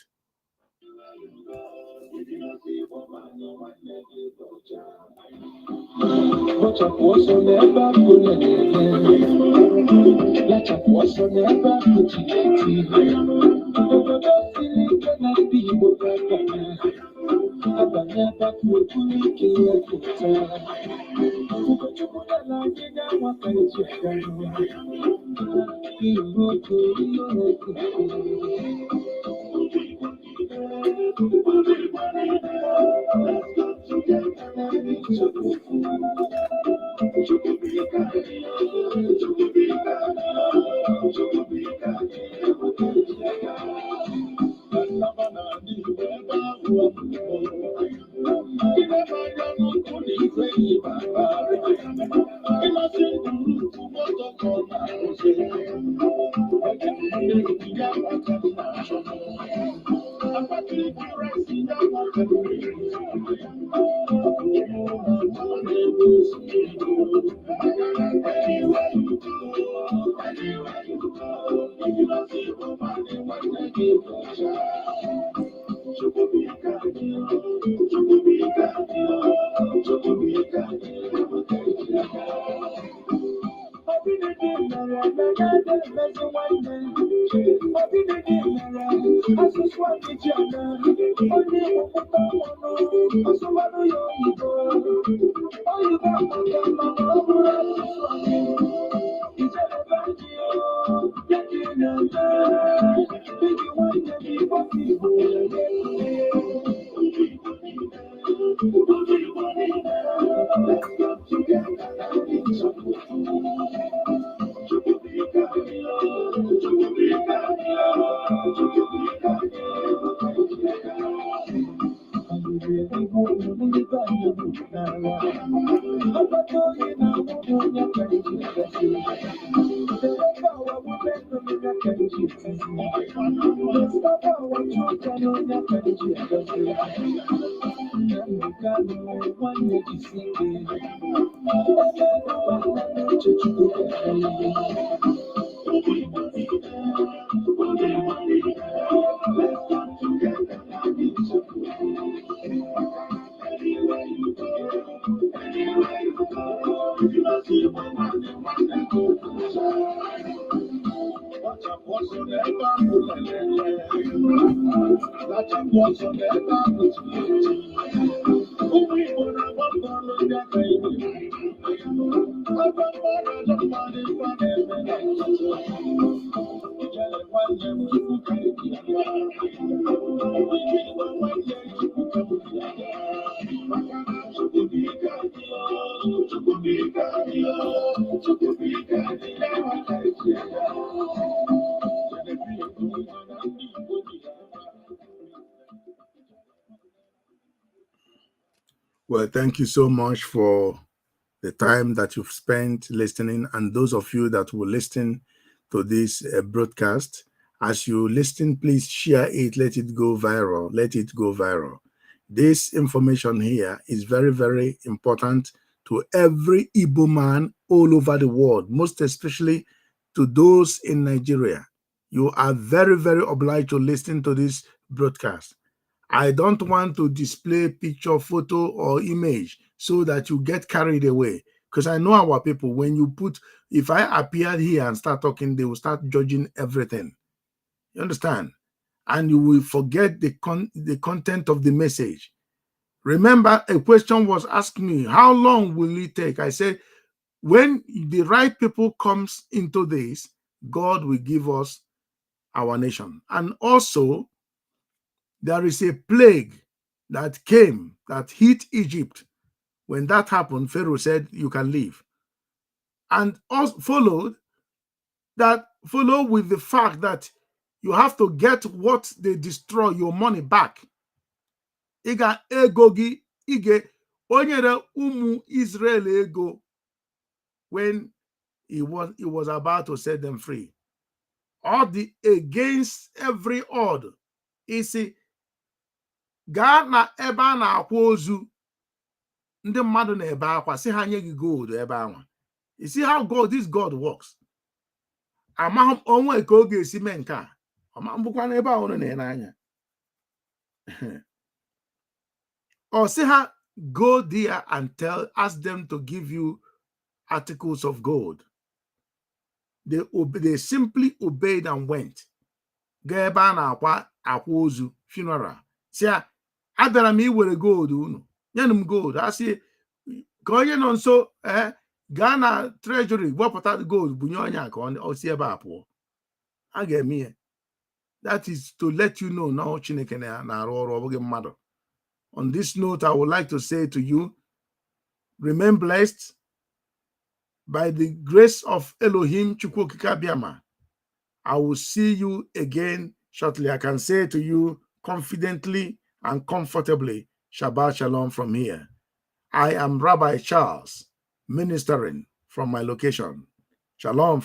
Well, thank you so much for the time that you've spent listening, and those of you that will listen to this broadcast. As you listen, please share it, let it go viral, let it go viral. This information here is very, very important to every Igbo man all over the world, most especially to those in Nigeria. You are very, very obliged to listen to this broadcast. I don't want to display picture, photo, or image so that you get carried away. Because I know our people, when you put, if I appear here and start talking, they will start judging everything. You understand? And you will forget the content of the message. Remember, a question was asked me, how long will it take? I said, when the right people comes into this, God will give us our nation. And also, there is a plague that came, that hit Egypt. When that happened, Pharaoh said, you can leave. And also followed with the fact that you have to get what they destroy, your money back. Iga egogi ige onyere umu Israel ego when he was about to set them free. All the against every odd. Isi gaa na ebe a na-akwa ozu ndị mmadụ na-ebe akwa sị ha nye gị gold ebe anwa. You see how this God works. Amaghị onwe ka ọ ga-esi mee nke a. Ọma mbụkwa n'ebe a unu na-ene anya. Or say ha go there and ask them to give you articles of gold. They simply obeyed and went. Ga ebe a na-akwa ozu funeral. Si abịara m iwere gold unu. Nyenụ m gold. A sị ka onye nọ nso gaa na treasury wepụta gold bunye onye ka ọ si ebe a pụọ. A ga-eme ihe. That is to let you know now Chineke na-arụ ọrụ ọ bụghị mmadụ. On this note, I would like to say to you, remain blessed by the grace of Elohim Chukwu Okike Abiama. I will see you again shortly. I can say to you confidently and comfortably, Shabbat Shalom from here. I am Rabbi Charles, ministering from my location. Shalom.